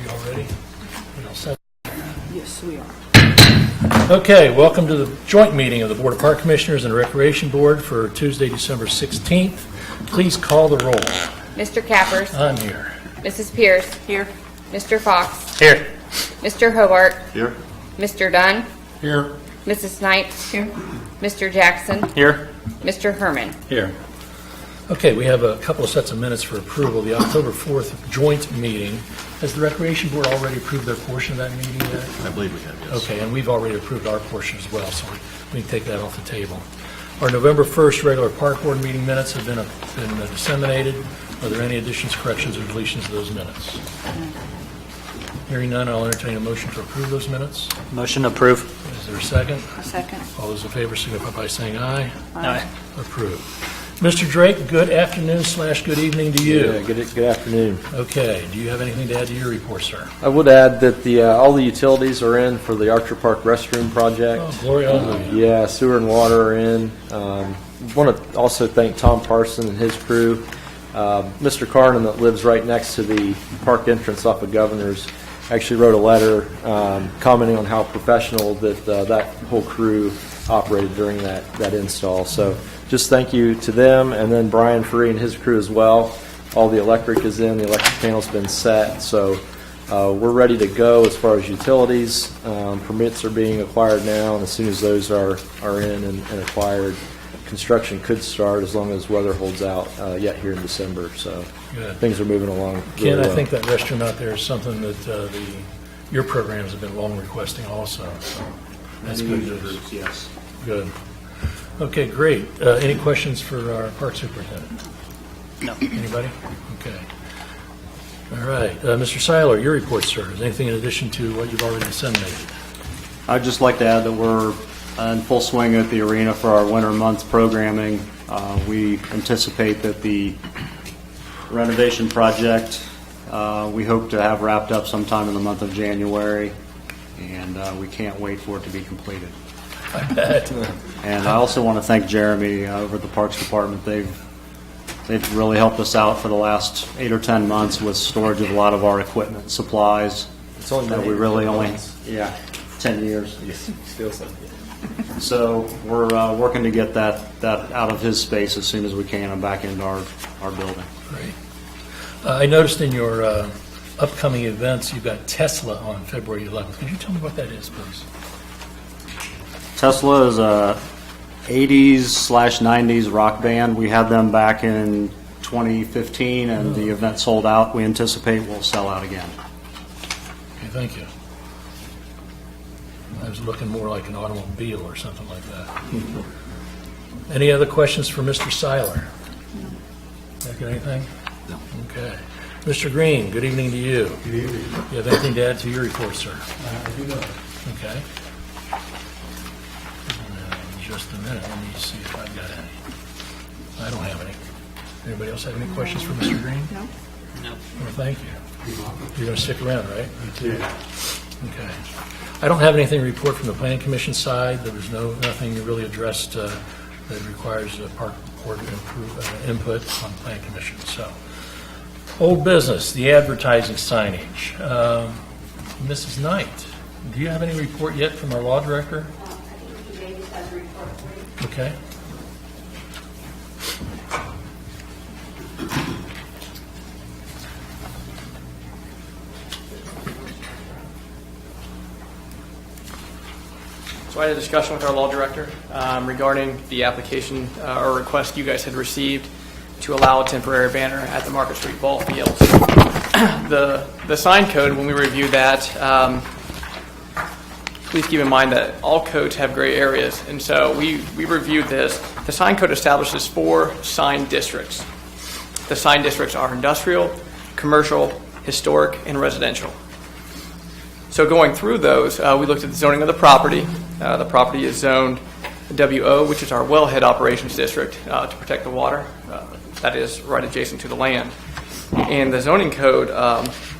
Are you all ready? You all set? Yes, we are. Okay, welcome to the joint meeting of the Board of Park Commissioners and Recreation Board for Tuesday, December 16th. Please call the roll. Mr. Cappers. I'm here. Mrs. Pierce. Here. Mr. Fox. Here. Mr. Hobart. Here. Mr. Dunn. Here. Mrs. Snipes. Here. Mr. Jackson. Here. Mr. Herman. Here. Okay, we have a couple of sets of minutes for approval. The October 4th joint meeting. Has the Recreation Board already approved their portion of that meeting yet? I believe we have, yes. Okay, and we've already approved our portion as well, so we can take that off the table. Our November 1st regular Park Board meeting minutes have been disseminated. Are there any additions, corrections, or deletions to those minutes? Hearing none, I'll entertain a motion to approve those minutes. Motion approved. Is there a second? A second. All those in favor signify by saying aye. Aye. Approved. Mr. Drake, good afternoon / good evening to you. Yeah, good afternoon. Okay, do you have anything to add to your report, sir? I would add that all the utilities are in for the Archer Park restroom project. Oh, glory, hallelujah. Yeah, sewer and water are in. Want to also thank Tom Parson and his crew. Mr. Carnan, that lives right next to the park entrance off of Governor's, actually wrote a letter commenting on how professional that whole crew operated during that install. So just thank you to them, and then Brian Free and his crew as well. All the electric is in, the electric panel's been set, so we're ready to go as far as utilities. Permits are being acquired now, and as soon as those are in and acquired, construction could start as long as weather holds out yet here in December. So Good. things are moving along Ken, really well. I think that restroom out there is something that your programs have been long requesting also. So that's good news. Yes. Good. Okay, great. Any questions for our park superintendent? No. Anybody? Okay. All right. Mr. Seiler, your report, sir. Is anything in addition to what you've already disseminated? I'd just like to add that we're in full swing at the arena for our winter months programming. We anticipate that the renovation project we hope to have wrapped up sometime in the month of January, and we can't wait for it to be completed. I bet. And I also want to thank Jeremy over at the Parks Department. They've really helped us out for the last 8 or 10 months with storage of a lot of our equipment, supplies. It's only that we really only 10 years. Still something. So we're working to get that out of his space as soon as we can and back into our building. Great. I noticed in your upcoming events, you've got Tesla on February 11th. Could you tell me what that is, please? Tesla is a 80s/90s rock band. We had them back in 2015, and the event sold out. We anticipate we'll sell out again. Okay, thank you. I was looking more like an automobile or something like that. Any other questions for Mr. Seiler? Got anything? No. Okay. Mr. Green, good evening to you. Good evening. You have anything to add to your report, sir? I do not. Okay. Just a minute. Let me see if I've got any. I don't have any. Anybody else have any questions for Mr. Green? No. No. Well, thank you. You're going to stick around, right? Yeah. Okay. I don't have anything to report from the Planning Commission side. There was nothing really addressed that requires Park Board input on Planning Commission. So, old business, the advertising signage. Mrs. Knight, do you have any report yet from our law director? Okay. So I had a discussion with our law director regarding the application or request you guys had received to allow a temporary banner at the Market Street ball fields. The sign code, when we reviewed that, please keep in mind that all codes have gray areas, and so we reviewed this. The sign code establishes 4 sign districts. The sign districts are industrial, commercial, historic, and residential. So going through those, we looked at the zoning of the property. The property is zoned WO, which is our wellhead operations district, to protect the water. That is right adjacent to the land. And the zoning code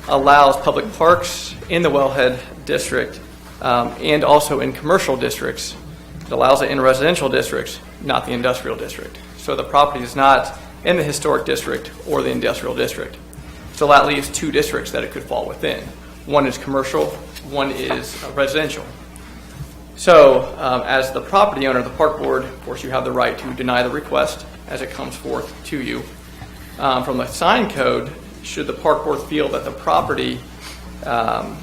allows public parks in the wellhead district and also in commercial districts. It allows it in residential districts, not the industrial district. So the property is not in the historic district or the industrial district. So that leaves 2 districts that it could fall within. One is commercial, one is residential. So, as the property owner, the park board, of course, you have the right to deny the request as it comes forth to you. From the sign code, should the park board feel that the property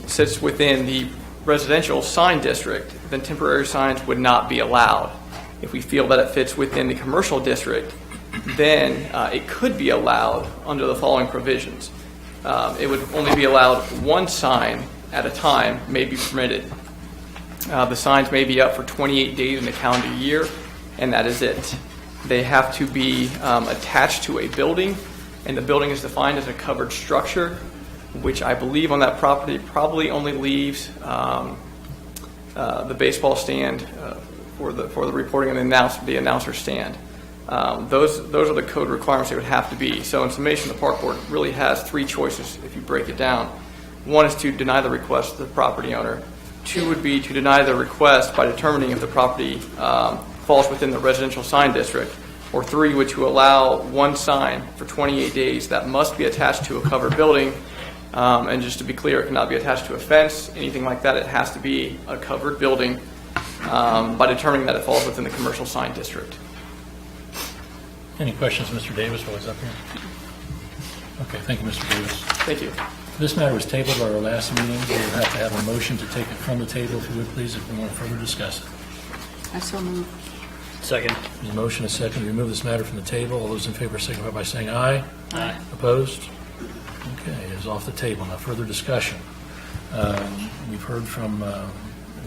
sits within the residential sign district, then temporary signs would not be allowed. If we feel that it fits within the commercial district, then it could be allowed under the following provisions. It would only be allowed one sign at a time may be permitted. The signs may be up for 28 days in the calendar year, and that is it. They have to be attached to a building, and the building is defined as a covered structure, which I believe on that property probably only leaves the baseball stand for the reporting and the announcer stand. Those are the code requirements they would have to be. So in summation, the park board really has three choices if you break it down. One is to deny the request of the property owner. Two would be to deny the request by determining if the property falls within the residential sign district. Or three would to allow one sign for 28 days that must be attached to a covered building. And just to be clear, it cannot be attached to a fence, anything like that. It has to be a covered building by determining that it falls within the commercial sign district. Any questions, Mr. Davis, while he's up here? Okay, thank you, Mr. Davis. Thank you. This matter was tabled at our last meeting. We'll have to have a motion to take it from the table, if you would, please, if we want to further discuss it. I so move. Second. There's a motion, a second, to remove this matter from the table. All those in favor signify by saying aye. Aye. Opposed? Okay, it is off the table. Now, further discussion. We've heard from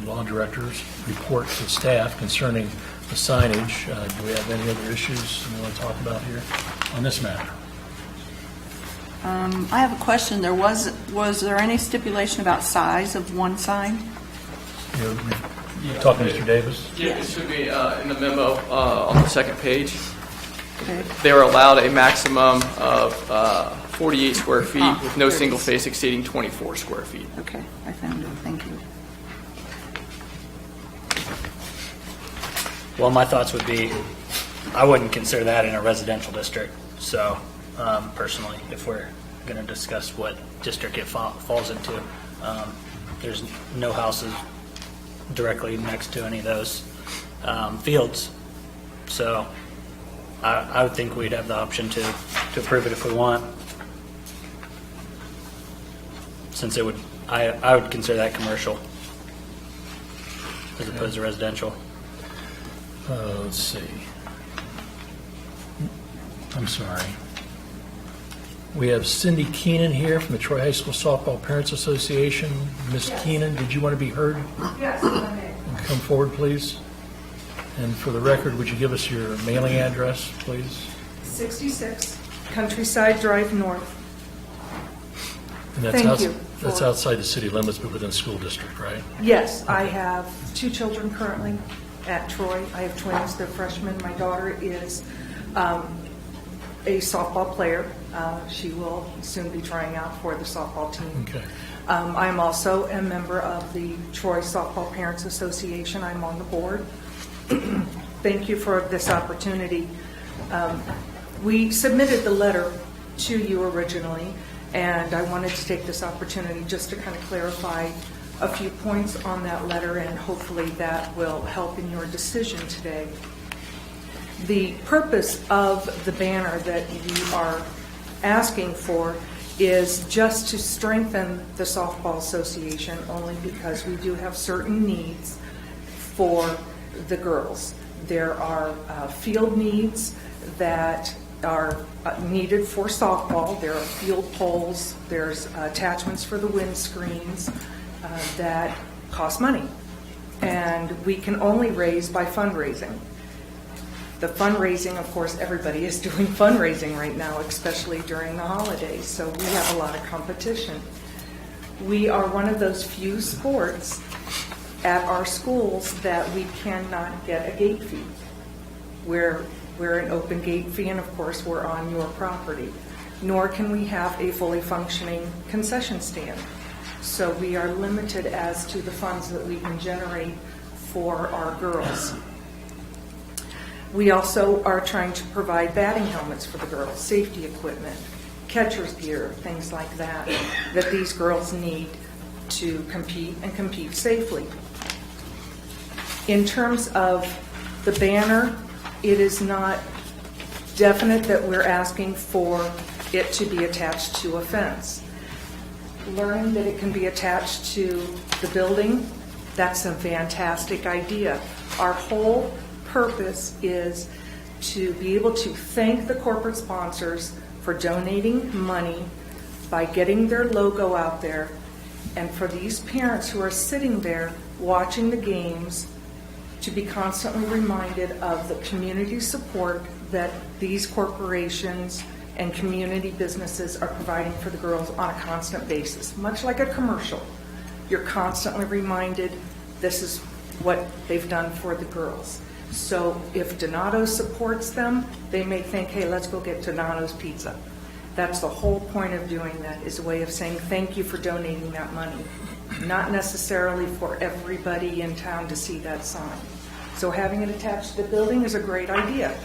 law director's report to staff concerning the signage. Do we have any other issues we want to talk about here on this matter? I have a question. Was there any stipulation about size of one sign? You're talking to Mr. Davis? Yeah, it should be in the memo on the second page. Okay. They were allowed a maximum of 48 square feet with no there it single is. face exceeding 24 square feet. Okay, I found it. Thank you. Well, my thoughts would be, I wouldn't consider that in a residential district. So, personally, if we're going to discuss what district it falls into, there's no houses directly next to any of those fields. So, I would think we'd have the option to approve it if we want. Since it would, I would consider that commercial as opposed to residential. Let's see. I'm sorry. We have Cindy Keenan here from the Troy High School Softball Parents Association. Ms. Keenan, did you want to be heard? Yes, I may. Come forward, please. And for the record, would you give us your mailing address, please? 66 Countryside Drive North. And that's Thank you That's for- outside the city limits, but within school district, right? Yes, I have 2 children currently at Troy. I have twins, they're freshmen. My daughter is a softball player. She will soon be trying out for the softball team. Okay. I'm also a member of the Troy Softball Parents Association. I'm on the board. Thank you for this opportunity. We submitted the letter to you originally, and I wanted to take this opportunity just to kind of clarify a few points on that letter, and hopefully that will help in your decision today. The purpose of the banner that you are asking for is just to strengthen the Softball Association, only because we do have certain needs for the girls. There are field needs that are needed for softball. There are field poles, there's attachments for the windscreens that cost money. And we can only raise by fundraising. The fundraising, of course, everybody is doing fundraising right now, especially during the holidays, so we have a lot of competition. We are one of those few sports at our schools that we cannot get a gate fee. We're an open gate fee, and of course, we're on your property. Nor can we have a fully functioning concession stand. So we are limited as to the funds that we can generate for our girls. We also are trying to provide batting helmets for the girls, safety equipment, catcher's gear, things like that, that these girls need to compete and compete safely. In terms of the banner, it is not definite that we're asking for it to be attached to a fence. Learning that it can be attached to the building, that's a fantastic idea. Our whole purpose is to be able to thank the corporate sponsors for donating money by getting their logo out there, and for these parents who are sitting there watching the games to be constantly reminded of the community support that these corporations and community businesses are providing for the girls on a constant basis, much like a commercial. You're constantly reminded this is what they've done for the girls. So if Donato supports them, they may think, hey, let's go get Donato's Pizza. That's the whole point of doing that, is a way of saying thank you for donating that money, not necessarily for everybody in town to see that sign. So having it attached to the building is a great idea.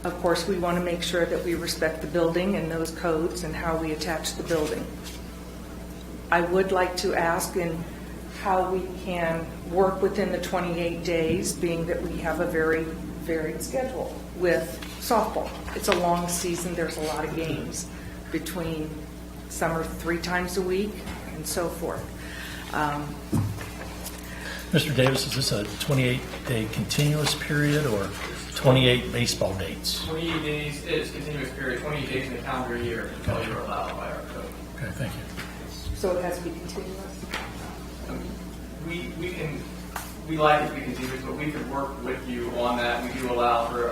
Of course, we want to make sure that we respect the building and those codes and how we attach the building. I would like to ask in how we can work within the 28 days, being that we have a very varied schedule with softball. It's a long season, there's a lot of games between summer 3 times a week and so forth. Mr. Davis, is this a 28-day continuous period or 28 baseball dates? 28 days is continuous period, 28 days in the calendar year until you're allowed by our code. Okay, thank you. So it has to be continuous? We like it to be continuous, but we can work with you on that. We do allow for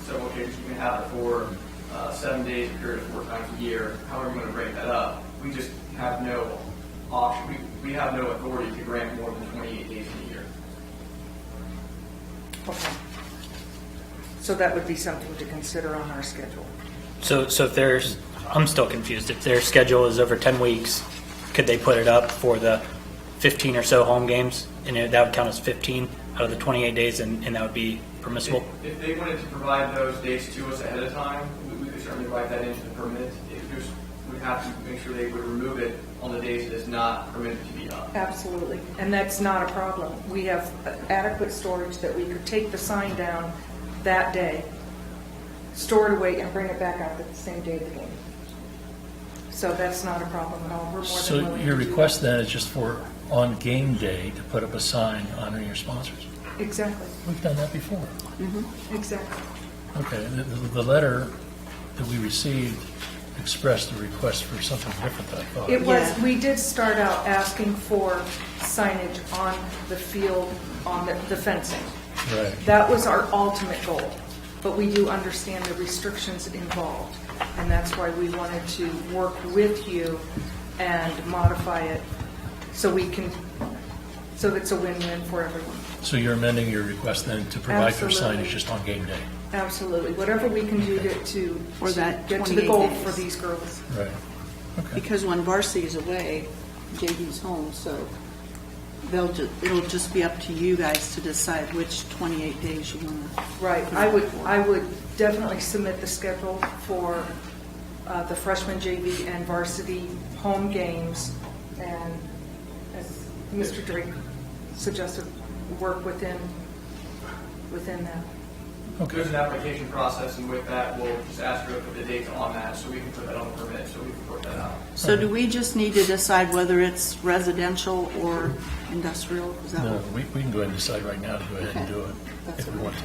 several occasions. You can have it for 7 days, a period of 4 times a year, however you want to break that up. We just have no option. We have no authority to grant more than 28 days in a year. Okay. So that would be something to consider on our schedule. So if there's, I'm still confused. If their schedule is over 10 weeks, could they put it up for the 15 or so home games? And that would count as 15 out of the 28 days, and that would be permissible? If they wanted to provide those dates to us ahead of time, we could certainly write that into the permit. We'd have to make sure they would remove it on the days it is not permitted to be up. Absolutely, and that's not a problem. We have adequate storage that we could take the sign down that day, store it away, and bring it back out at the same day of the game. So that's not a problem at all. We're more than So willing your to do request then is just for on game day to put up a sign honoring your sponsors? that. Exactly, We've done that before. exactly. Okay, the letter that we received expressed the request for something different than I thought. It was, we did start out asking for signage on the field, on the fencing. Right. That was our ultimate goal, but we do understand the restrictions involved, and that's why we wanted to work with you and modify it so we can, so it's a win-win for everyone. So you're amending your request then to provide for Absolutely. signage just on game day? Absolutely, whatever we can do For to that get to the 28 goal days. for these girls. Right. Okay. Because when varsity is away, JV's home, so it'll just be up to you guys to decide which 28 days you want to. Right, I would definitely submit the schedule for the freshman JV and varsity home games, and as Mr. Drake suggested, work within that. There's an application process, and with that, we'll just ask her to put the dates on that, so we can put that on the permit, so we can work that out. So do we just need to decide whether it's residential or industrial? Is that No, what? we can go ahead and decide right now to go ahead and do it That's if we okay. want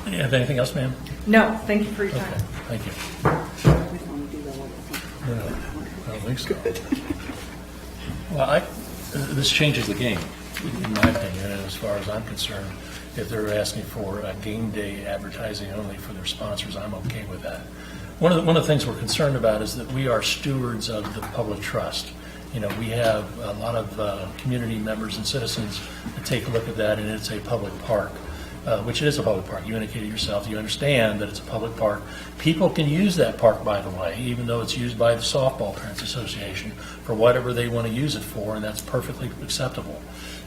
to. You have anything else, ma'am? No, thank you for your Okay, time. thank you. We don't want to do that all the time. No, I don't think so. Well, this changes the game, in my opinion, and as far as I'm concerned. If they're asking for a game day advertising only for their sponsors, I'm okay with that. One of the things we're concerned about is that we are stewards of the public trust. You know, we have a lot of community members and citizens that take a look at that, and it's a public park, which it is a public park. You indicated yourself, you understand that it's a public park. People can use that park, by the way, even though it's used by the Softball Parents Association for whatever they want to use it for, and that's perfectly acceptable.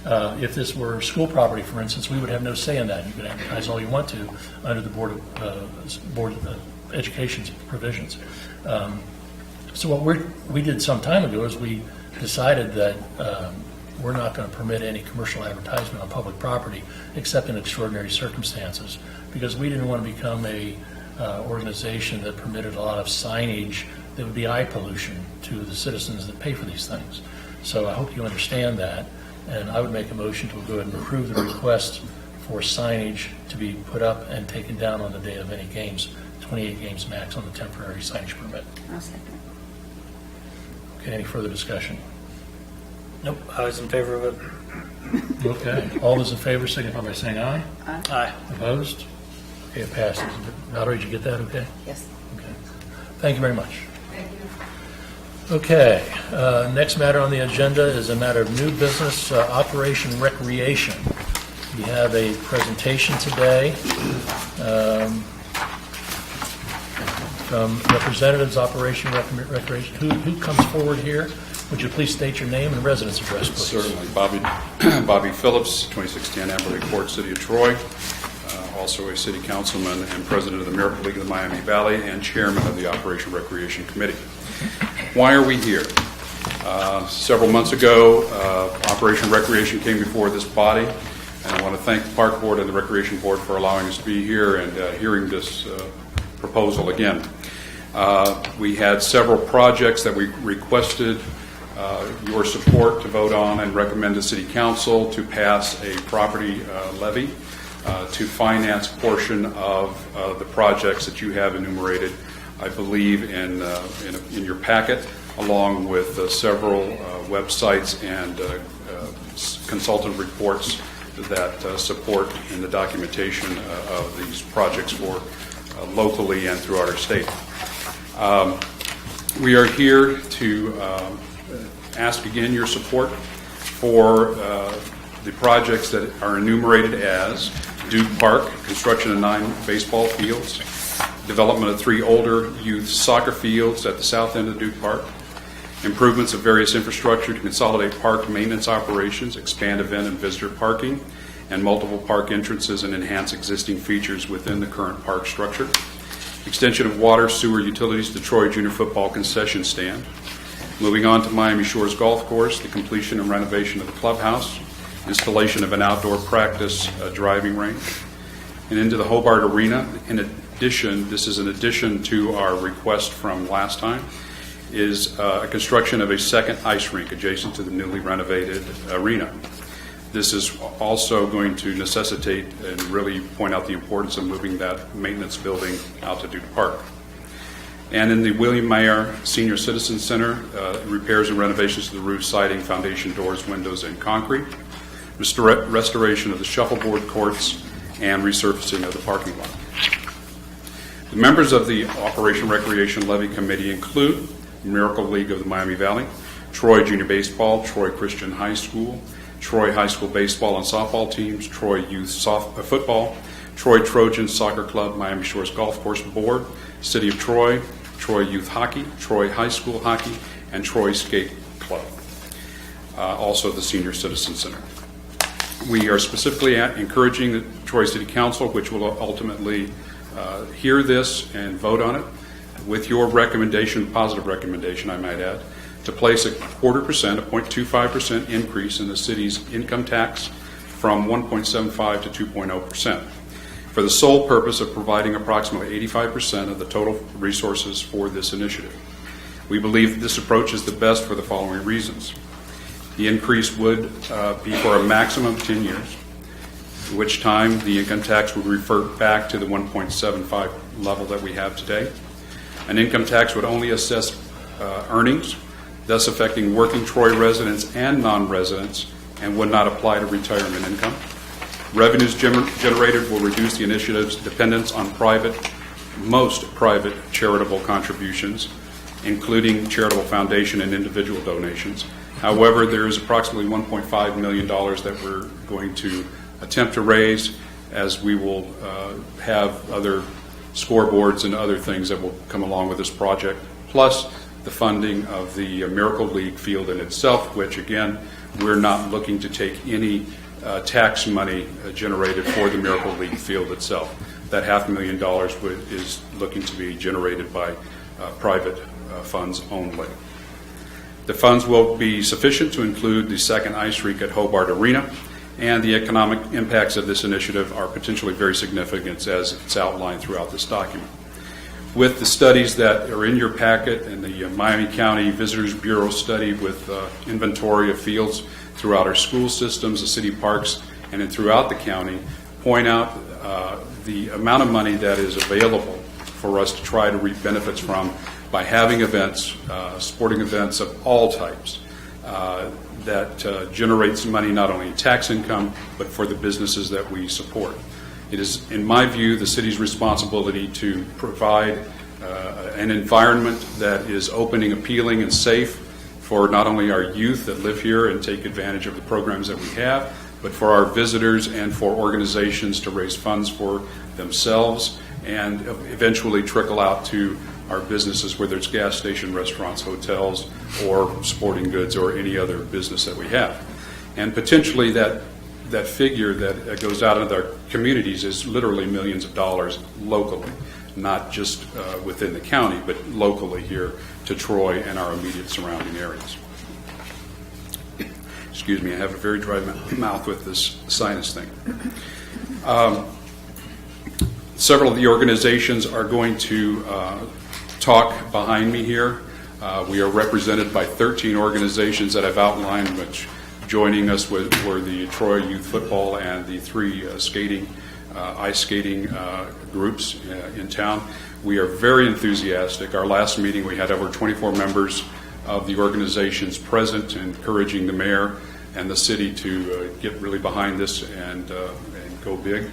If this were school property, for instance, we would have no say in that. You can advertise all you want to under the Board of Education's provisions. So what we did some time ago is we decided that we're not going to permit any commercial advertisement on public property except in extraordinary circumstances, because we didn't want to become a organization that permitted a lot of signage that would be eye pollution to the citizens that pay for these things. So I hope you understand that, and I would make a motion to go ahead and approve the request for signage to be put up and taken down on the day of any games, 28 games max on the temporary signage permit. I'll second. Okay, any further discussion? Nope, I was in favor of it. Okay, all those in favor signify by saying aye. Aye. Opposed? Okay, it passes. Valerie, did you get that okay? Yes. Okay. Thank you very much. Thank you. Okay, next matter on the agenda is a matter of new business, Operation Recreation. We have a presentation today from representatives, Operation Recreation. Who comes forward here? Would you please state your name and residence address, please? Certainly. Bobby Phillips, 2610 Amberley Court, City of Troy. Also a city councilman and president of the Miracle League of the Miami Valley and chairman of the Operation Recreation Committee. Why are we here? Several months ago, Operation Recreation came before this body, and I want to thank the Park Board and the Recreation Board for allowing us to be here and hearing this proposal again. We had several projects that we requested your support to vote on and recommend to City Council to pass a property levy to finance a portion of the projects that you have enumerated, I believe, in your packet, along with several websites and consultant reports that support in the documentation of these projects for locally and throughout our state. We are here to ask again your support for the projects that are enumerated as Duke Park, construction of 9 baseball fields, development of 3 older youth soccer fields at the south end of Duke Park, improvements of various infrastructure to consolidate park maintenance operations, expand event and visitor parking, and multiple park entrances and enhance existing features within the current park structure, extension of water, sewer, utilities to Troy Junior Football concession stand, moving on to Miami Shores Golf Course, the completion and renovation of the clubhouse, installation of an outdoor practice driving range, and into the Hobart Arena. In addition, this is in addition to our request from last time, is a construction of a second ice rink adjacent to the newly renovated arena. This is also going to necessitate and really point out the importance of moving that maintenance building out to Duke Park. And in the William Mayer Senior Citizen Center, repairs and renovations to the roof, siding, foundation, doors, windows, and concrete, restoration of the shuffleboard courts, and resurfacing of the parking lot. The members of the Operation Recreation Levy Committee include Miracle League of the Miami Valley, Troy Junior Baseball, Troy Christian High School, Troy High School Baseball and Softball teams, Troy Youth Football, Troy Trojans Soccer Club, Miami Shores Golf Course Board, City of Troy, Troy Youth Hockey, Troy High School Hockey, and Troy Skate Club. Also the Senior Citizen Center. We are specifically encouraging the Troy City Council, which will ultimately hear this and vote on it, with your recommendation, positive recommendation, I might add, to place a 0.25%, a 0.25% increase in the city's income tax from 1.75 to 2.0%, for the sole purpose of providing approximately 85% of the total resources for this initiative. We believe this approach is the best for the following reasons. The increase would be for a maximum of 10 years, at which time the income tax would revert back to the 1.75 level that we have today. An income tax would only assess earnings, thus affecting working Troy residents and non-residents, and would not apply to retirement income. Revenues generated will reduce the initiative's dependence on most private charitable contributions, including charitable foundation and individual donations. However, there is approximately $1.5 million that we're going to attempt to raise, as we will have other scoreboards and other things that will come along with this project, plus the funding of the Miracle League field in itself, which again, we're not looking to take any tax money generated for the Miracle League field itself. That $500,000 is looking to be generated by private funds only. The funds will be sufficient to include the second ice rink at Hobart Arena, and the economic impacts of this initiative are potentially very significant as it's outlined throughout this document. With the studies that are in your packet and the Miami County Visitors Bureau study with inventory of fields throughout our school systems, the city parks, and then throughout the county, point out the amount of money that is available for us to try to reap benefits from by having events, sporting events of all types, that generates money not only in tax income, but for the businesses that we support. It is, in my view, the city's responsibility to provide an environment that is opening, appealing, and safe for not only our youth that live here and take advantage of the programs that we have, but for our visitors and for organizations to raise funds for themselves and eventually trickle out to our businesses, whether it's gas station, restaurants, hotels, or sporting goods, or any other business that we have. And potentially that figure that goes out into our communities is literally millions of dollars locally, not just within the county, but locally here to Troy and our immediate surrounding areas. Excuse me, I have a very dry mouth with this sinus thing. Several of the organizations are going to talk behind me here. We are represented by 13 organizations that I've outlined, which joining us were the Troy Youth Football and the 3 ice skating groups in town. We are very enthusiastic. Our last meeting, we had over 24 members of the organizations present, encouraging the mayor and the city to get really behind this and go big,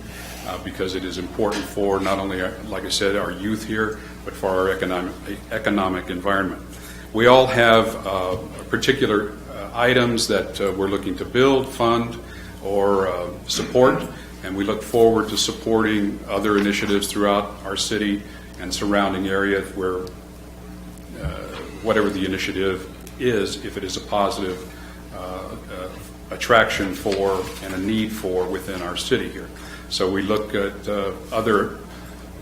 because it is important for not only, like I said, our youth here, but for our economic environment. We all have particular items that we're looking to build, fund, or support, and we look forward to supporting other initiatives throughout our city and surrounding area where whatever the initiative is, if it is a positive attraction for and a need for within our city here. So we look at other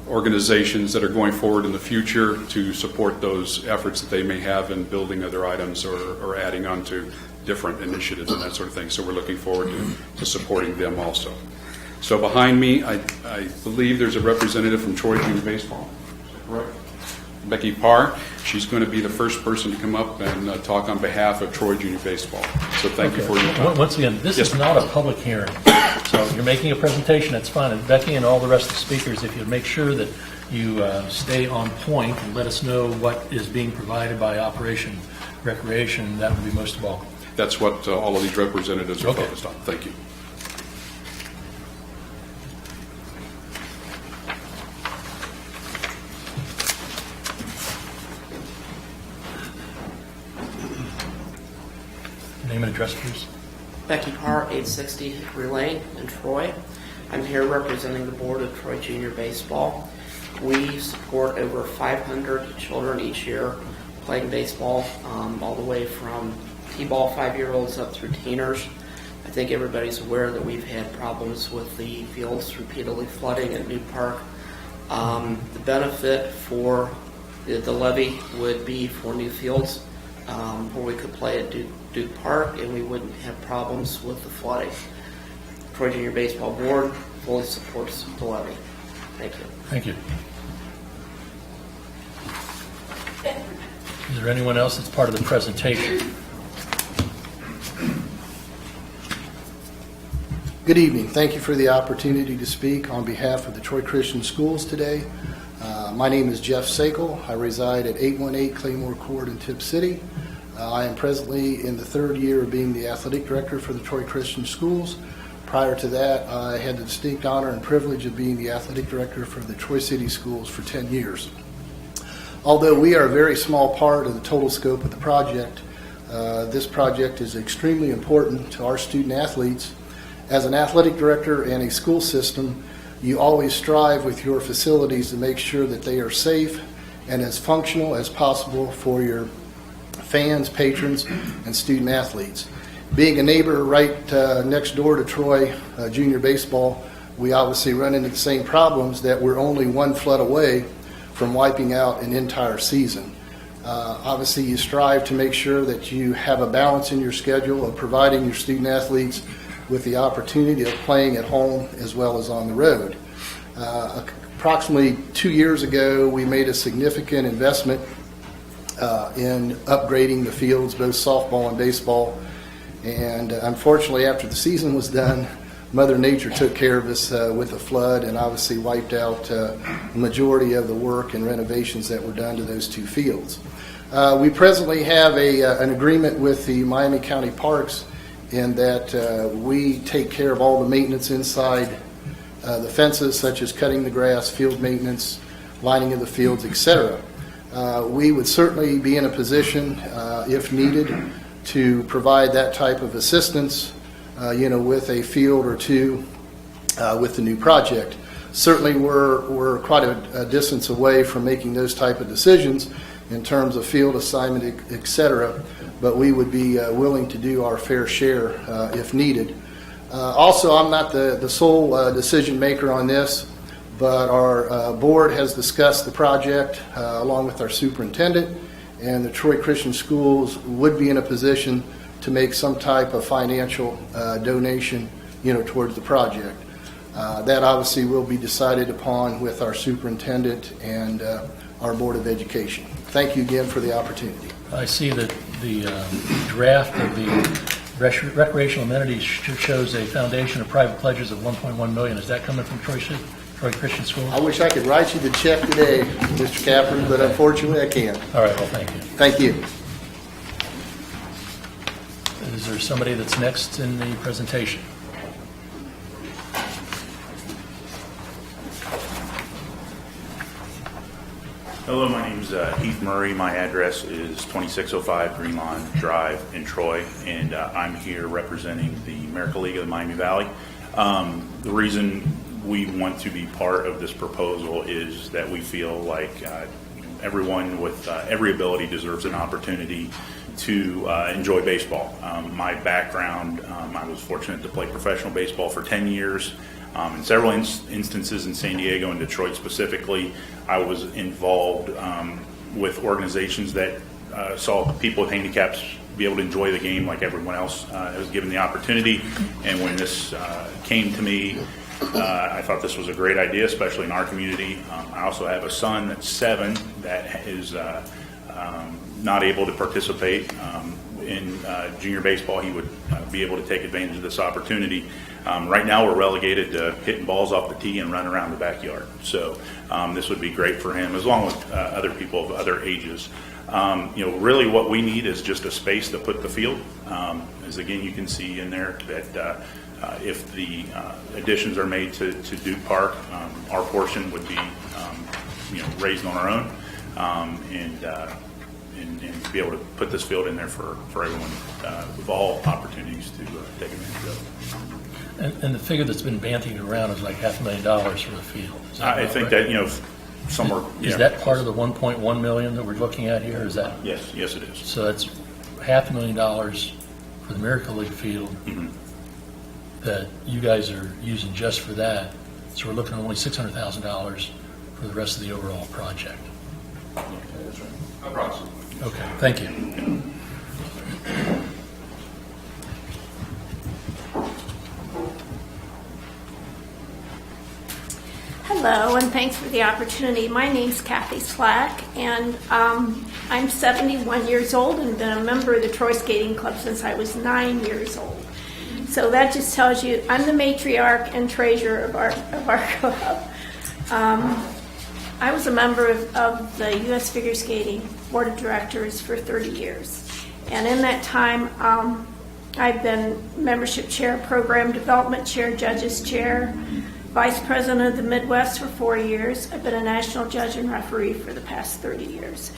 organizations that are going forward in the future to support those efforts that they may have in building other items or adding on to different initiatives and that sort of thing. So we're looking forward to supporting them also. So behind me, I believe there's a representative from Troy Junior Baseball. Is that correct? Becky Parr. She's going to be the first person to come up and talk on behalf of Troy Junior Baseball. So thank you for your time. Once again, this is not a public hearing. So you're making a presentation, that's fine. And Becky and all the rest of the speakers, if you make sure that you stay on point and let us know what is being provided by Operation Recreation, that would be most welcome. That's what all of these representatives are focused on. Thank you. Name and address, please. Becky Parr, 860 Hickory Lane in Troy. I'm here representing the board of Troy Junior Baseball. We support over 500 children each year playing baseball, all the way from T-ball 5-year-olds up through teeners. I think everybody's aware that we've had problems with the fields repeatedly flooding at New Park. The benefit for the levy would be for new fields where we could play at Duke Park and we wouldn't have problems with the flooding. Troy Junior Baseball Board fully supports the levy. Thank you. Thank you. Is there anyone else that's part of the presentation? Good evening. Thank you for the opportunity to speak on behalf of the Troy Christian Schools today. My name is Jeff Sakel. I reside at 818 Claymore Court in Tipp City. I am presently in the 3rd year of being the athletic director for the Troy Christian Schools. Prior to that, I had the distinct honor and privilege of being the athletic director for the Troy City Schools for 10 years. Although we are a very small part of the total scope of the project, this project is extremely important to our student athletes. As an athletic director and a school system, you always strive with your facilities to make sure that they are safe and as functional as possible for your fans, patrons, and student athletes. Being a neighbor right next door to Troy Junior Baseball, we obviously run into the same problems that we're only one flood away from wiping out an entire season. Obviously, you strive to make sure that you have a balance in your schedule of providing your student athletes with the opportunity of playing at home as well as on the road. Approximately 2 years ago, we made a significant investment in upgrading the fields, both softball and baseball. And unfortunately, after the season was done, Mother Nature took care of us with a flood and obviously wiped out the majority of the work and renovations that were done to those 2 fields. We presently have an agreement with the Miami County Parks in that we take care of all the maintenance inside the fences, such as cutting the grass, field maintenance, lining of the fields, etc. We would certainly be in a position, if needed, to provide that type of assistance, with a field or 2 with the new project. Certainly, we're quite a distance away from making those type of decisions in terms of field assignment, etc., but we would be willing to do our fair share if needed. Also, I'm not the sole decision maker on this, but our board has discussed the project along with our superintendent, and the Troy Christian Schools would be in a position to make some type of financial donation, towards the project. That obviously will be decided upon with our superintendent and our Board of Education. Thank you again for the opportunity. I see that the draft of the recreational amenities shows a foundation of private pledges of $1.1 million. Is that coming from Troy Christian Schools? I wish I could write you the check today, Mr. Capron, but unfortunately I can't. All right, well, thank you. Thank you. Is there somebody that's next in the presentation? Hello, my name is Heath Murray. My address is 2605 Green Lawn Drive in Troy, and I'm here representing the American League of the Miami Valley. The reason we want to be part of this proposal is that we feel like everyone with every ability deserves an opportunity to enjoy baseball. My background, I was fortunate to play professional baseball for 10 years. In several instances in San Diego and Detroit specifically, I was involved with organizations that saw people with handicaps be able to enjoy the game like everyone else was given the opportunity. And when this came to me, I thought this was a great idea, especially in our community. I also have a son that's 7 that is not able to participate in junior baseball. He would be able to take advantage of this opportunity. Right now we're relegated to hitting balls off the tee and running around the backyard. So this would be great for him, as long with other people of other ages. Really what we need is just a space to put the field. As again, you can see in there that if the additions are made to Duke Park, our portion would be raised on our own, and be able to put this field in there for everyone with all opportunities to take advantage of. And the figure that's been bantied around is like $500,000 for the field. I think that somewhere. Is that part of the $1.1 million that we're looking at here? Is that? Yes, it is. So that's $500,000 for the Miracle League field that you guys are using just for that. So we're looking at only $600,000 for the rest of the overall project. Okay, that's right. Approximately. Okay, thank you. Hello, and thanks for the opportunity. My name's Kathy Slack, and I'm 71 years old and been a member of the Troy Skating Club since I was 9 years old. So that just tells you I'm the matriarch and treasurer of our club. I was a member of the U.S. Figure Skating Board of Directors for 30 years. And in that time, I've been membership chair, program development chair, judges chair, vice president of the Midwest for 4 years. I've been a national judge and referee for the past 30 years.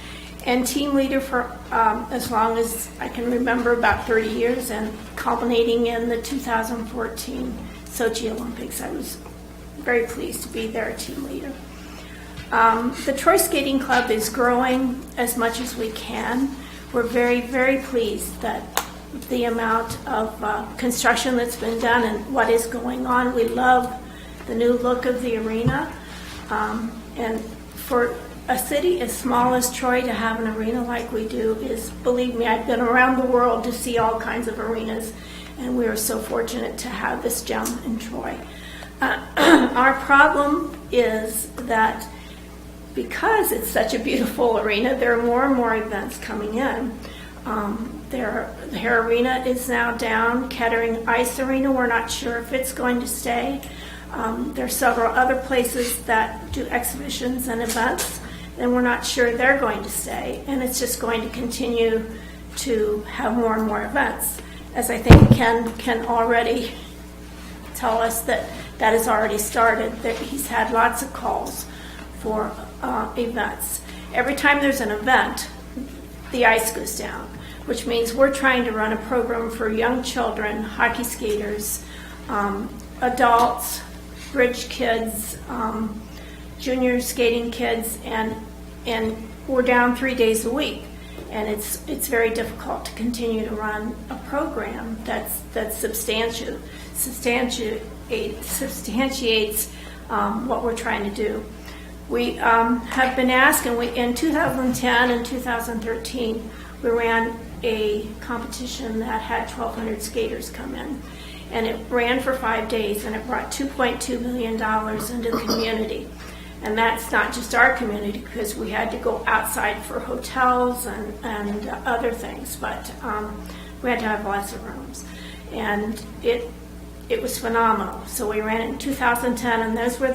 And team leader for as long as I can remember, about 30 years, and culminating in the 2014 Sochi Olympics. I was very pleased to be their team leader. The Troy Skating Club is growing as much as we can. We're very, very pleased that the amount of construction that's been done and what is going on. We love the new look of the arena. And for a city as small as Troy to have an arena like we do is, believe me, I've been around the world to see all kinds of arenas, and we are so fortunate to have this gem in Troy. Our problem is that because it's such a beautiful arena, there are more and more events coming in. Their arena is now down. Kettering Ice Arena, we're not sure if it's going to stay. There are several other places that do exhibitions and events, and we're not sure they're going to stay. And it's just going to continue to have more and more events. As I think Ken can already tell us that has already started, that he's had lots of calls for events. Every time there's an event, the ice goes down, which means we're trying to run a program for young children, hockey skaters, adults, bridge kids, junior skating kids, and we're down 3 days a week. And it's very difficult to continue to run a program that substantiates what we're trying to do. We have been asked, and in 2010 and 2013, we ran a competition that had 1,200 skaters come in. And it ran for 5 days, and it brought $2.2 million into the community. And that's not just our community, because we had to go outside for hotels and other things, but we had to have lots of rooms. And it was phenomenal. So we ran it in 2010, and those were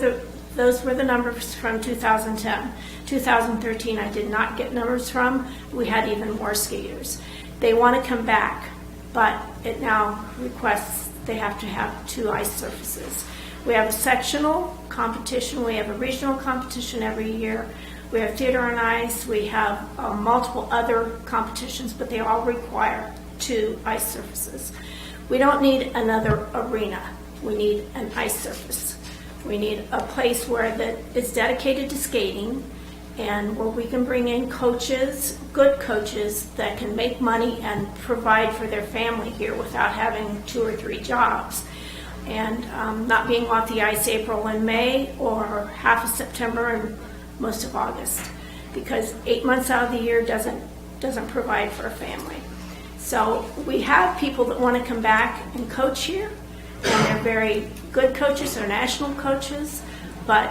the numbers from 2010. 2013, I did not get numbers from. We had even more skaters. They want to come back, but it now requests they have to have 2 ice surfaces. We have a sectional competition. We have a regional competition every year. We have theater on ice. We have multiple other competitions, but they all require 2 ice surfaces. We don't need another arena. We need an ice surface. We need a place where that is dedicated to skating, and where we can bring in coaches, good coaches that can make money and provide for their family here without having 2 or 3 jobs. And not being off the ice April and May, or half of September and most of August, because 8 months out of the year doesn't provide for a family. So we have people that want to come back and coach here, and they're very good coaches, they're national coaches, but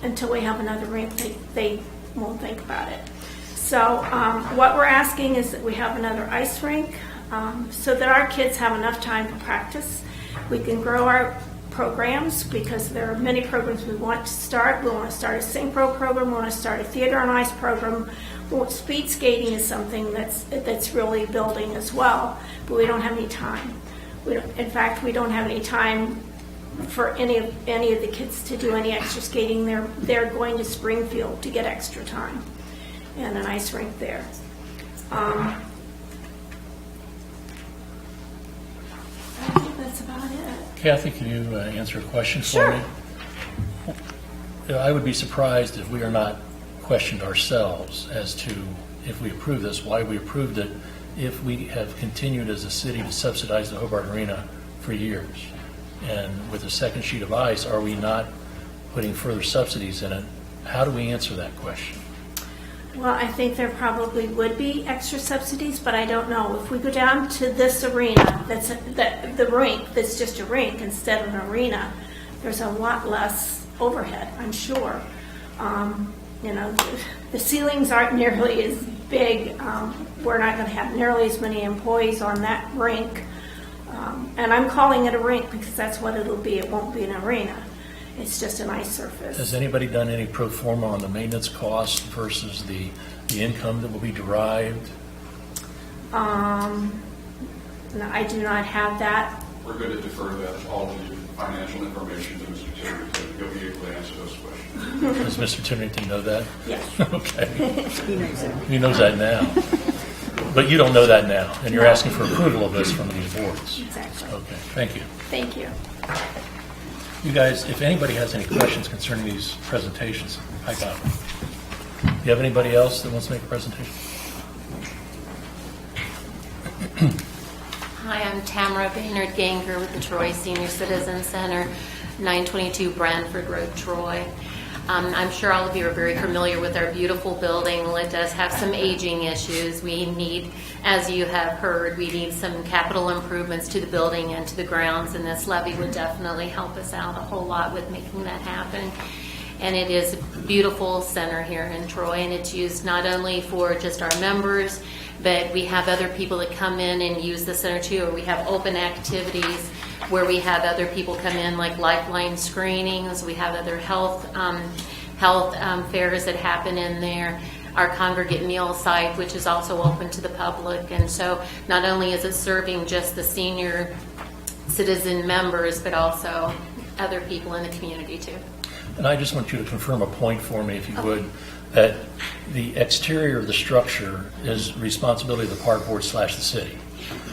until we have another rink, they won't think about it. So what we're asking is that we have another ice rink, so that our kids have enough time to practice. We can grow our programs, because there are many programs we want to start. We want to start a synchro program. We want to start a theater on ice program. Speed skating is something that's really building as well, but we don't have any time. In fact, we don't have any time for any of the kids to do any extra skating. They're going to Springfield to get extra time, and an ice rink there. I think that's about it. Kathy, can you answer a question for Sure. me? I would be surprised if we are not questioned ourselves as to, if we approve this, why we approved it, if we have continued as a city to subsidize the Hobart Arena for years. And with the second sheet of ice, are we not putting further subsidies in it? How do we answer that question? Well, I think there probably would be extra subsidies, but I don't know. If we go down to this arena, the rink that's just a rink instead of an arena, there's a lot less overhead, I'm sure. The ceilings aren't nearly as big. We're not going to have nearly as many employees on that rink. And I'm calling it a rink because that's what it'll be. It won't be an arena. It's just an ice surface. Has anybody done any pro forma on the maintenance cost versus the income that will be derived? No, I do not have that. We're going to defer that, all the financial information to Mr. Tiverton. He'll be able to answer those questions. Does Mr. Tiverton know that? Yes. Okay. He knows it. He knows that now. But you don't know that now, and you're asking for approval of this from these boards. Exactly. Okay, thank you. Thank you. You guys, if anybody has any questions concerning these presentations, I got them. Do you have anybody else that wants to make a presentation? Hi, I'm Tamara Baynard Ganger with the Troy Senior Citizen Center, 922 Branford Road, Troy. I'm sure all of you are very familiar with our beautiful building. Well, it does have some aging issues. We need, as you have heard, we need some capital improvements to the building and to the grounds, and this levy would definitely help us out a whole lot with making that happen. And it is a beautiful center here in Troy, and it's used not only for just our members, but we have other people that come in and use the center too, or we have open activities where we have other people come in, like Lifeline screenings. We have other health fairs that happen in there. Our congregate meal site, which is also open to the public. And so not only is it serving just the senior citizen members, but also other people in the community too. And I just want you to confirm a point for me, if you would, that the exterior of the structure is responsibility of the park board / the city.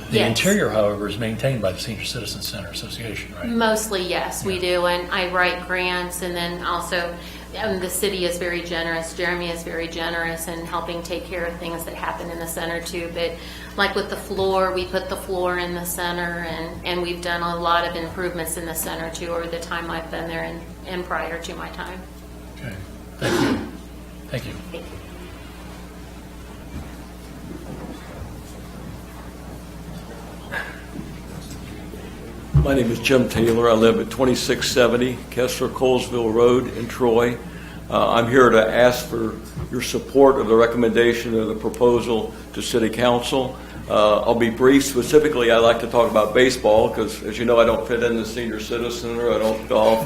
The Yes. interior, however, is maintained by the Senior Citizen Center Association, right? Mostly, yes, we do, and I write grants, and then also the city is very generous. Jeremy is very generous in helping take care of things that happen in the center too. But like with the floor, we put the floor in the center, and we've done a lot of improvements in the center too over the time I've been there and prior to my time. Okay, thank you. Thank you. Thank you. My name is Jim Taylor. I live at 2670 Kessler Colesville Road in Troy. I'm here to ask for your support of the recommendation of the proposal to City Council. I'll be brief. Specifically, I like to talk about baseball because, as you know, I don't fit in the senior citizen or I don't golf.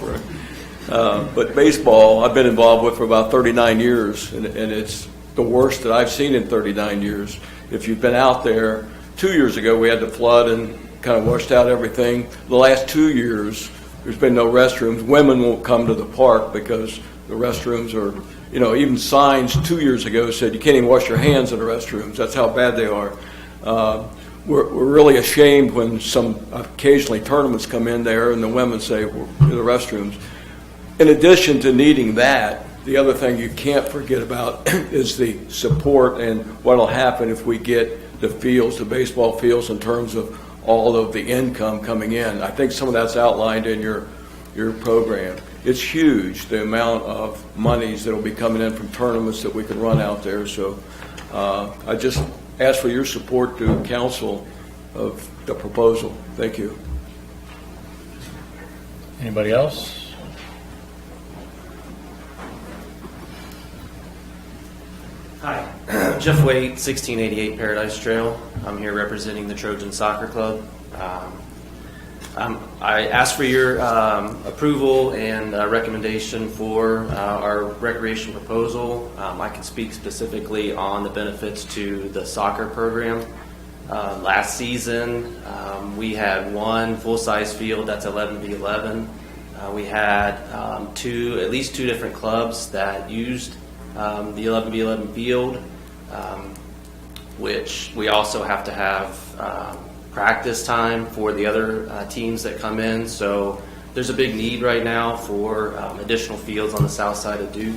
But baseball, I've been involved with for about 39 years, and it's the worst that I've seen in 39 years. If you've been out there, 2 years ago we had the flood and kind of washed out everything. The last 2 years, there's been no restrooms. Women won't come to the park because the restrooms are, even signs 2 years ago said you can't even wash your hands in the restrooms. That's how bad they are. We're really ashamed when occasionally tournaments come in there and the women say, well, the restrooms. In addition to needing that, the other thing you can't forget about is the support and what will happen if we get the fields, the baseball fields, in terms of all of the income coming in. I think some of that's outlined in your program. It's huge, the amount of monies that will be coming in from tournaments that we can run out there. So I just ask for your support to council of the proposal. Thank you. Anybody else? Hi, Jeff Waite, 1688 Paradise Trail. I'm here representing the Trojan Soccer Club. I ask for your approval and recommendation for our recreation proposal. I can speak specifically on the benefits to the soccer program. Last season, we had one full-size field, that's 11v11. We had at least two different clubs that used the 11v11 field, which we also have to have practice time for the other teams that come in. So there's a big need right now for additional fields on the south side of Duke,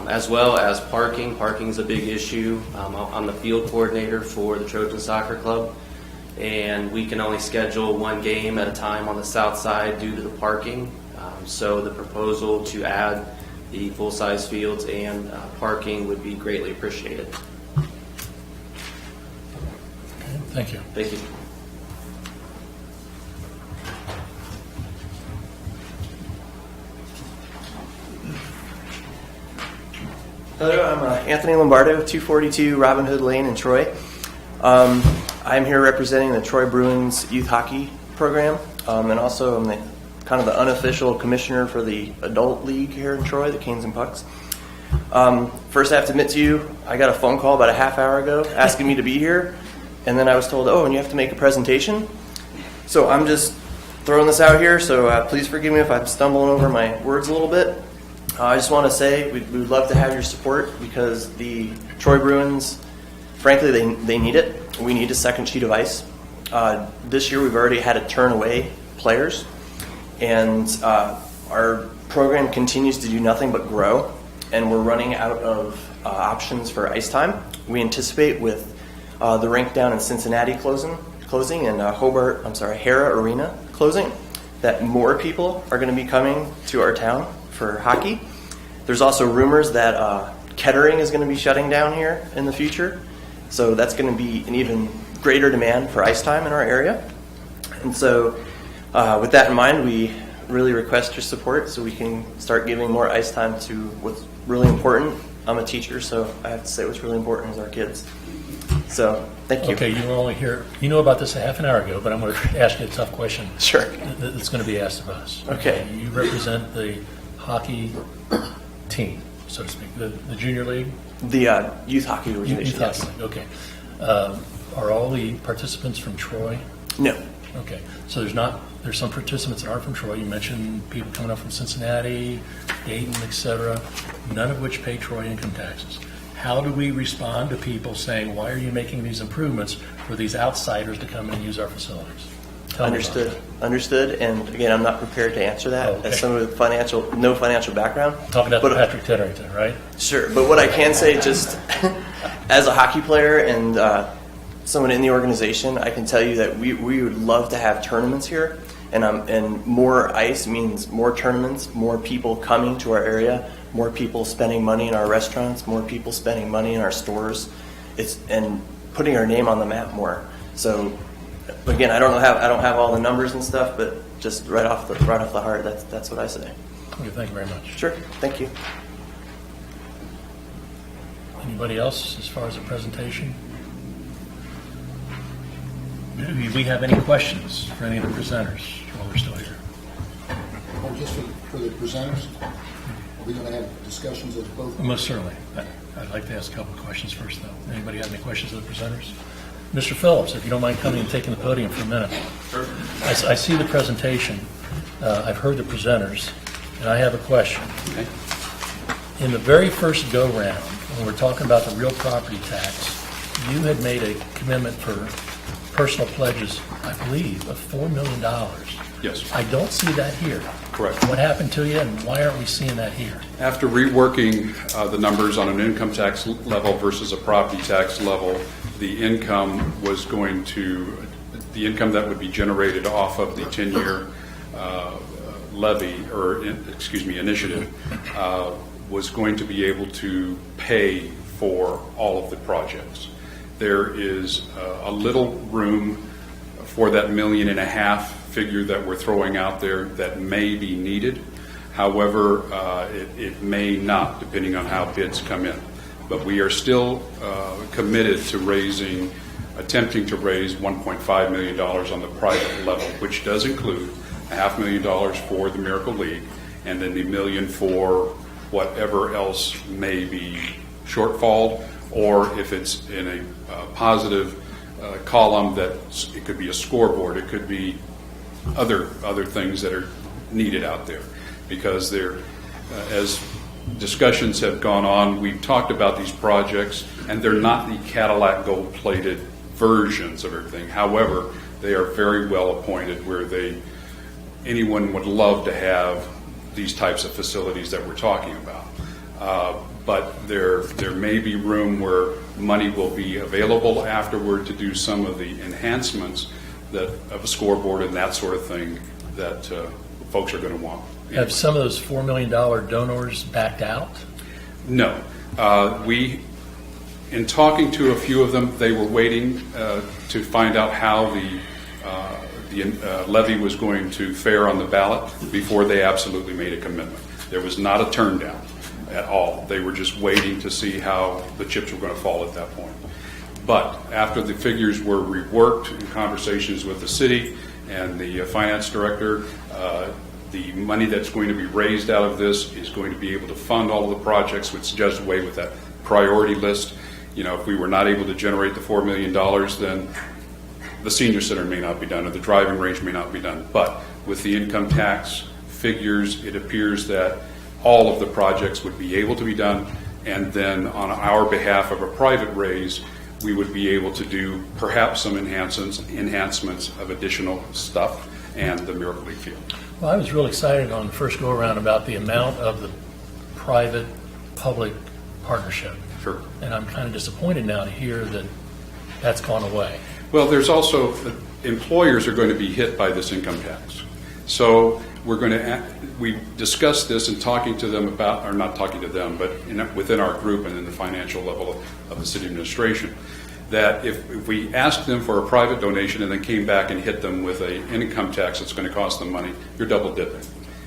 as well as parking. Parking's a big issue. I'm the field coordinator for the Trojan Soccer Club, and we can only schedule one game at a time on the south side due to the parking. So the proposal to add the full-size fields and parking would be greatly appreciated. Thank you. Thank you. Hello, I'm Anthony Lombardo, 242 Robin Hood Lane in Troy. I'm here representing the Troy Bruins youth hockey program, and also I'm the unofficial commissioner for the adult league here in Troy, the Canes and Pucks. First, I have to admit to you, I got a phone call about a half hour ago asking me to be here, and then I was told, and you have to make a presentation. So I'm just throwing this out here, so please forgive me if I'm stumbling over my words a little bit. I just want to say we would love to have your support because the Troy Bruins, frankly, they need it. We need a second sheet of ice. This year we've already had to turn away players, and our program continues to do nothing but grow, and we're running out of options for ice time. We anticipate with the rink down in Cincinnati closing and Hara Arena closing, that more people are going to be coming to our town for hockey. There's also rumors that Kettering is going to be shutting down here in the future. So that's going to be an even greater demand for ice time in our area. And so with that in mind, we really request your support so we can start giving more ice time to what's really important. I'm a teacher, so I have to say what's really important is our kids. So thank you. Okay, you were only here, you know about this a half an hour ago, but I'm going to ask you a tough question. Sure. That's going to be asked of us. Okay. You represent the hockey team, so to speak, the junior league? The youth hockey organization. Youth hockey league, okay. Are all the participants from Troy? No. Okay, so there's some participants that aren't from Troy. You mentioned people coming up from Cincinnati, Dayton, et cetera, none of which pay Troy income taxes. How do we respond to people saying, why are you making these improvements for these outsiders to come in and use our facilities? Tell me about that. Understood. And again, I'm not prepared to answer that as someone with no financial background. Talking about Patrick Tedderington, right? Sure. But what I can say, just as a hockey player and someone in the organization, I can tell you that we would love to have tournaments here. And more ice means more tournaments, more people coming to our area, more people spending money in our restaurants, more people spending money in our stores, and putting our name on the map more. So, again, I don't have all the numbers and stuff, but just right off the heart, that's what I say. Okay, thank you very much. Sure, thank you. Anybody else as far as the presentation? Do we have any questions for any of the presenters while we're still here? Or just for the presenters? Are we going to have discussions of both? Most certainly. I'd like to ask a couple of questions first, though. Anybody have any questions of the presenters? Mr. Phillips, if you don't mind coming and taking the podium for a minute. Sure. I see the presentation. I've heard the presenters, and I have a question. Okay. In the very first go-round, when we're talking about the real property tax, you had made a commitment for personal pledges, I believe, of $4 million. Yes. I don't see that here. Correct. What happened to you, and why aren't we seeing that here? After reworking the numbers on an income tax level versus a property tax level, the income that would be generated off of the 10-year levy, or initiative, was going to be able to pay for all of the projects. There is a little room for that $1.5 million figure that we're throwing out there that may be needed. However, it may not, depending on how bids come in. But we are still committed to attempting to raise $1.5 million on the private level, which does include $500,000 for the Miracle League, and then the $1 million for whatever else may be shortfall, or if it's in a positive column, that it could be a scoreboard, it could be other things that are needed out there, because there, as discussions have gone on, we've talked about these projects, and they're not the Cadillac gold-plated versions of everything. However, they are very well appointed, where anyone would love to have these types of facilities that we're talking about. But there may be room where money will be available afterward to do some of the enhancements of a scoreboard and that sort of thing that folks are going to want. Have some of those $4 million donors backed out? No. In talking to a few of them, they were waiting to find out how the levy was going to fare on the ballot before they absolutely made a commitment. There was not a turn down at all. They were just waiting to see how the chips were going to fall at that point. But after the figures were reworked in conversations with the city and the finance director, the money that's going to be raised out of this is going to be able to fund all of the projects, which does away with that priority list. If we were not able to generate the $4 million, then the senior center may not be done, or the driving range may not be done. But with the income tax figures, it appears that all of the projects would be able to be done, and then on our behalf of a private raise, we would be able to do perhaps some enhancements of additional stuff and the Miracle League field. Well, I was real excited on the first go-around about the amount of the private-public partnership. Sure. And I'm kind of disappointed now to hear that that's gone away. Well, there's also employers are going to be hit by this income tax. So we're going to, we discussed this in talking to them about, or not talking to them, but within our group and in the financial level of the city administration, that if we asked them for a private donation and then came back and hit them with an income tax that's going to cost them money, you're double dipping.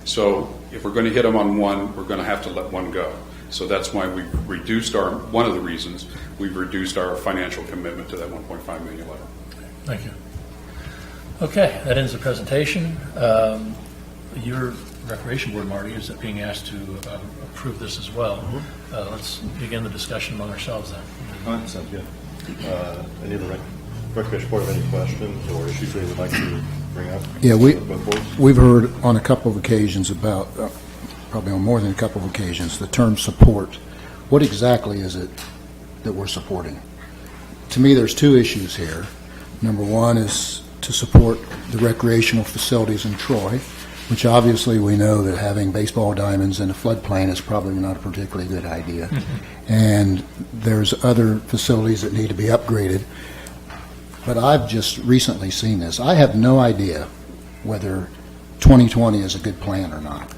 So if we're going to hit them on one, we're going to have to let one go. So that's why we've reduced one of the reasons we've reduced our financial commitment to that 1.5 million level. Thank you. Okay, that ends the presentation. Your Recreation Board, Marty, is being asked to approve this as well. Let's begin the discussion among ourselves then. All right, sounds good. Any of the Recreation Board have any questions or issues they would like to bring up? Yeah, we've heard on a couple of occasions about, probably on more than a couple of occasions, the term support. What exactly is it that we're supporting? To me, there's two issues here. Number one is to support the recreational facilities in Troy, which obviously we know that having baseball diamonds in a floodplain is probably not a particularly good idea. And there's other facilities that need to be upgraded. But I've just recently seen this. I have no idea whether 2020 is a good plan or not.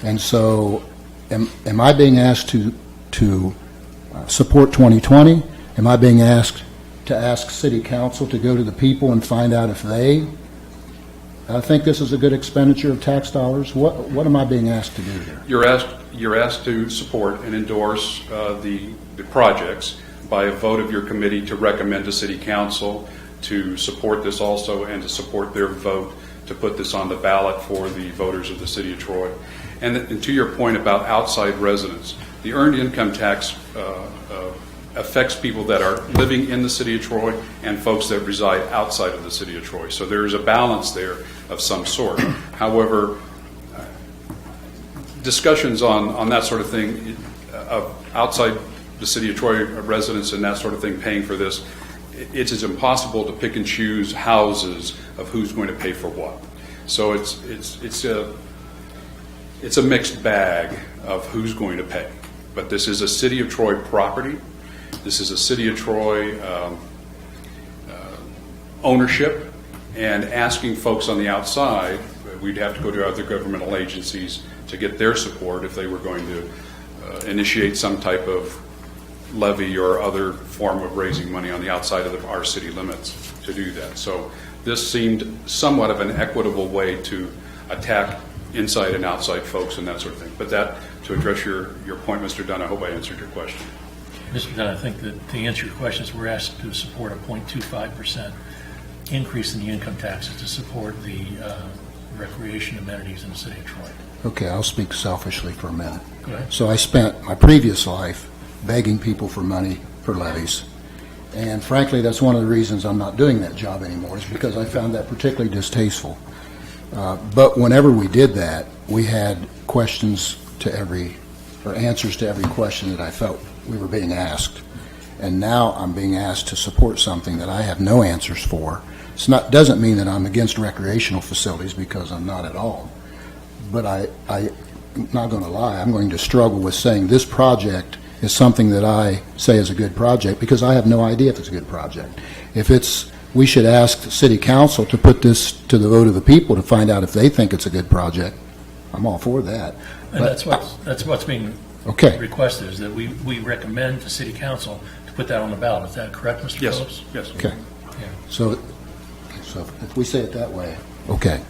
And so am I being asked to support 2020? Am I being asked to ask City Council to go to the people and find out if they think this is a good expenditure of tax dollars? What am I being asked to do here? You're asked to support and endorse the projects by a vote of your committee to recommend to City Council to support this also and to support their vote to put this on the ballot for the voters of the City of Troy. And to your point about outside residents, the earned income tax affects people that are living in the City of Troy and folks that reside outside of the City of Troy. So there is a balance there of some sort. However, discussions on that sort of thing, outside the City of Troy residents and that sort of thing paying for this, it's impossible to pick and choose houses of who's going to pay for what. So it's a mixed bag of who's going to pay. But this is a City of Troy property. This is a City of Troy ownership, and asking folks on the outside, we'd have to go to other governmental agencies to get their support if they were going to initiate some type of levy or other form of raising money on the outside of our city limits to do that. So this seemed somewhat of an equitable way to attack inside and outside folks and that sort of thing. But that, to address your point, Mr. Dunn, I hope I answered your question. Mr. Dunn, I think that to answer your questions, we're asked to support a 0.25% increase in the income taxes to support the recreation amenities in the City of Troy. Okay, I'll speak selfishly for a minute. Go ahead. So I spent my previous life begging people for money for levies. And frankly, that's one of the reasons I'm not doing that job anymore, is because I found that particularly distasteful. But whenever we did that, we had answers to every question that I felt we were being asked. And now I'm being asked to support something that I have no answers for. Doesn't mean that I'm against recreational facilities, because I'm not at all. But I'm not going to lie, I'm going to struggle with saying this project is something that I say is a good project, because I have no idea if it's a good project. We should ask the City Council to put this to the vote of the people to find out if they think it's a good project. I'm all for that. And that's what's being requested, is that we recommend to City Council to put that on the ballot. Is that correct, Mr. Phillips? Yes. Okay. Yeah. So if we say it that way, okay.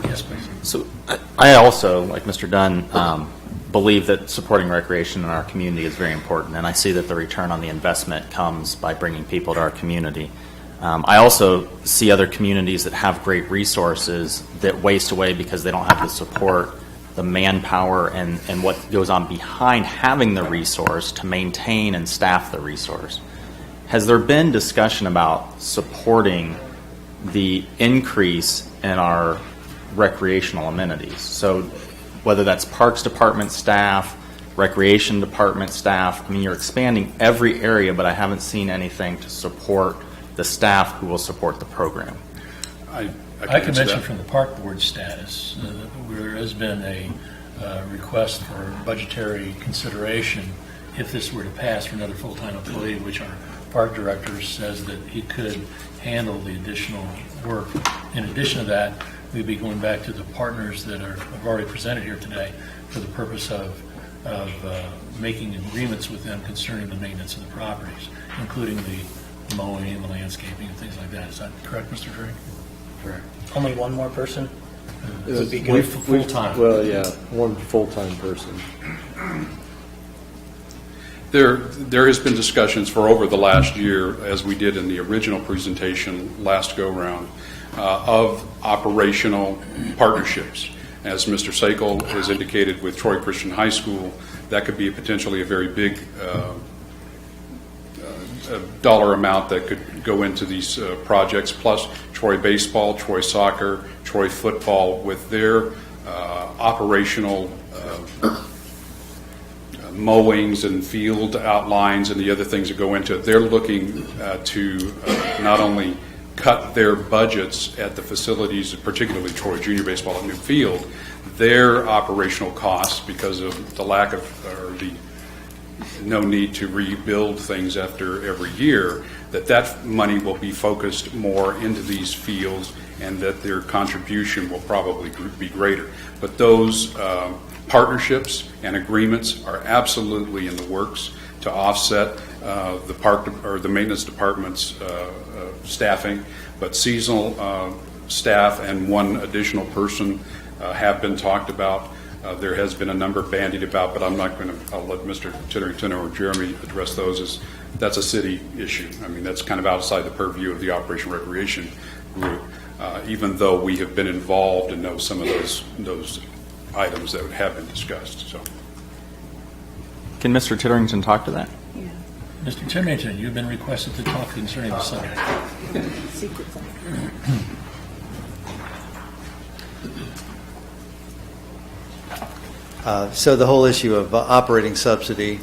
Yes, please. So I also, like Mr. Dunn, believe that supporting recreation in our community is very important, and I see that the return on the investment comes by bringing people to our community. I also see other communities that have great resources that waste away because they don't have the support, the manpower, and what goes on behind having the resource to maintain and staff the resource. Has there been discussion about supporting the increase in our recreational amenities? So whether that's Parks Department staff, Recreation Department staff, I mean, you're expanding every area, but I haven't seen anything to support the staff who will support the program. I can mention from the Park Board status, there has been a request for budgetary consideration if this were to pass for another full-time employee, which our park director says that he could handle the additional work. In addition to that, we'd be going back to the partners that have already presented here today for the purpose of making agreements with them concerning the maintenance of the properties, including the mowing and the landscaping and things like that. Is that correct, Mr. Drake? Correct. Only one more person would be We- good. Full-time. Well, yeah, one full-time person. There has been discussions for over the last year, as we did in the original presentation last go-round, of operational partnerships. As Mr. Sakel has indicated with Troy Christian High School, that could be potentially a very big dollar amount that could go into these projects, plus Troy baseball, Troy soccer, Troy football, with their operational mowings and field outlines and the other things that go into it. They're looking to not only cut their budgets at the facilities, particularly Troy Junior Baseball at New Field, their operational costs because of the lack of, or the no need to rebuild things after every year, that money will be focused more into these fields and that their contribution will probably be greater. But those partnerships and agreements are absolutely in the works to offset the park or the maintenance department's staffing, but seasonal staff and one additional person have been talked about. There has been a number bandied about, but I'm not going to. I'll let Mr. Titterington or Jeremy address those. As that's a city issue. I mean, that's kind of outside the purview of the Operation Recreation group. Even though we have been involved and know some of those items that have been discussed. So, Can Mr. Titterington talk to that? Mr. Titterington, you've been requested to talk concerning the subject. Secret thing. So the whole issue of operating subsidy,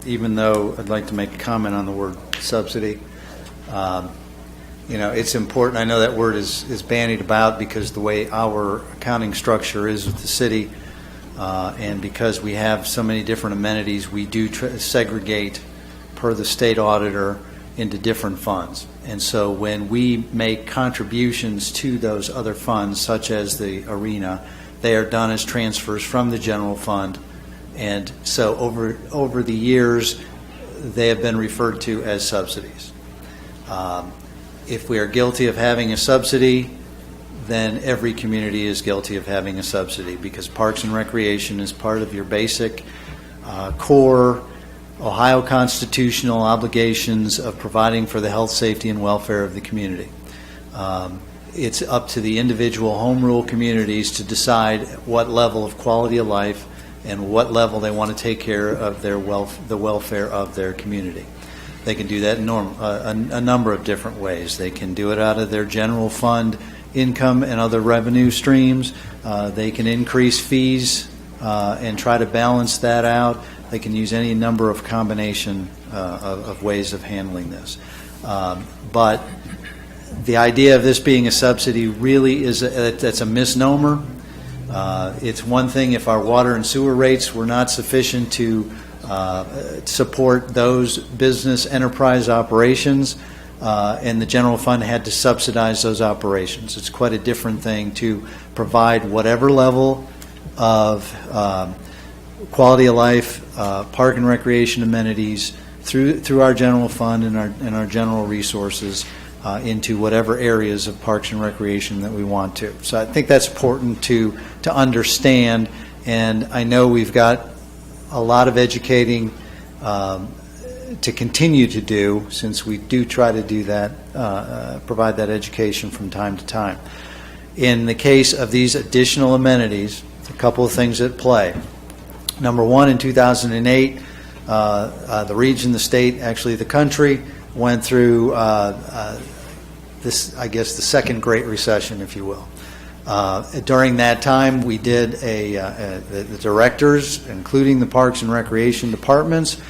even though I'd like to make a comment on the word subsidy, it's important. I know that word is bandied about because the way our accounting structure is with the city, and because we have so many different amenities, we do segregate per the state auditor into different funds. And so when we make contributions to those other funds, such as the arena, they are done as transfers from the general fund. And so over the years, they have been referred to as subsidies. If we are guilty of having a subsidy, then every community is guilty of having a subsidy, because Parks and Recreation is part of your basic core Ohio constitutional obligations of providing for the health, safety, and welfare of the community. It's up to the individual home rule communities to decide what level of quality of life and what level they want to take care of the welfare of their community. They can do that in a number of different ways. They can do it out of their general fund income and other revenue streams. They can increase fees and try to balance that out. They can use any number of combination of ways of handling this. But the idea of this being a subsidy really that's a misnomer. It's one thing if our water and sewer rates were not sufficient to support those business enterprise operations, and the general fund had to subsidize those operations. It's quite a different thing to provide whatever level of quality of life, park and recreation amenities through our general fund and our general resources into whatever areas of parks and recreation that we want to. So I think that's important to understand, and I know we've got a lot of educating to continue to do, since we do try to do that, provide that education from time to time. In the case of these additional amenities, a couple of things at play. Number one, in 2008, the region, the state, actually the country, went through this, I guess, the second Great Recession, if you will. During that time, we did the directors, including the Parks and Recreation departments,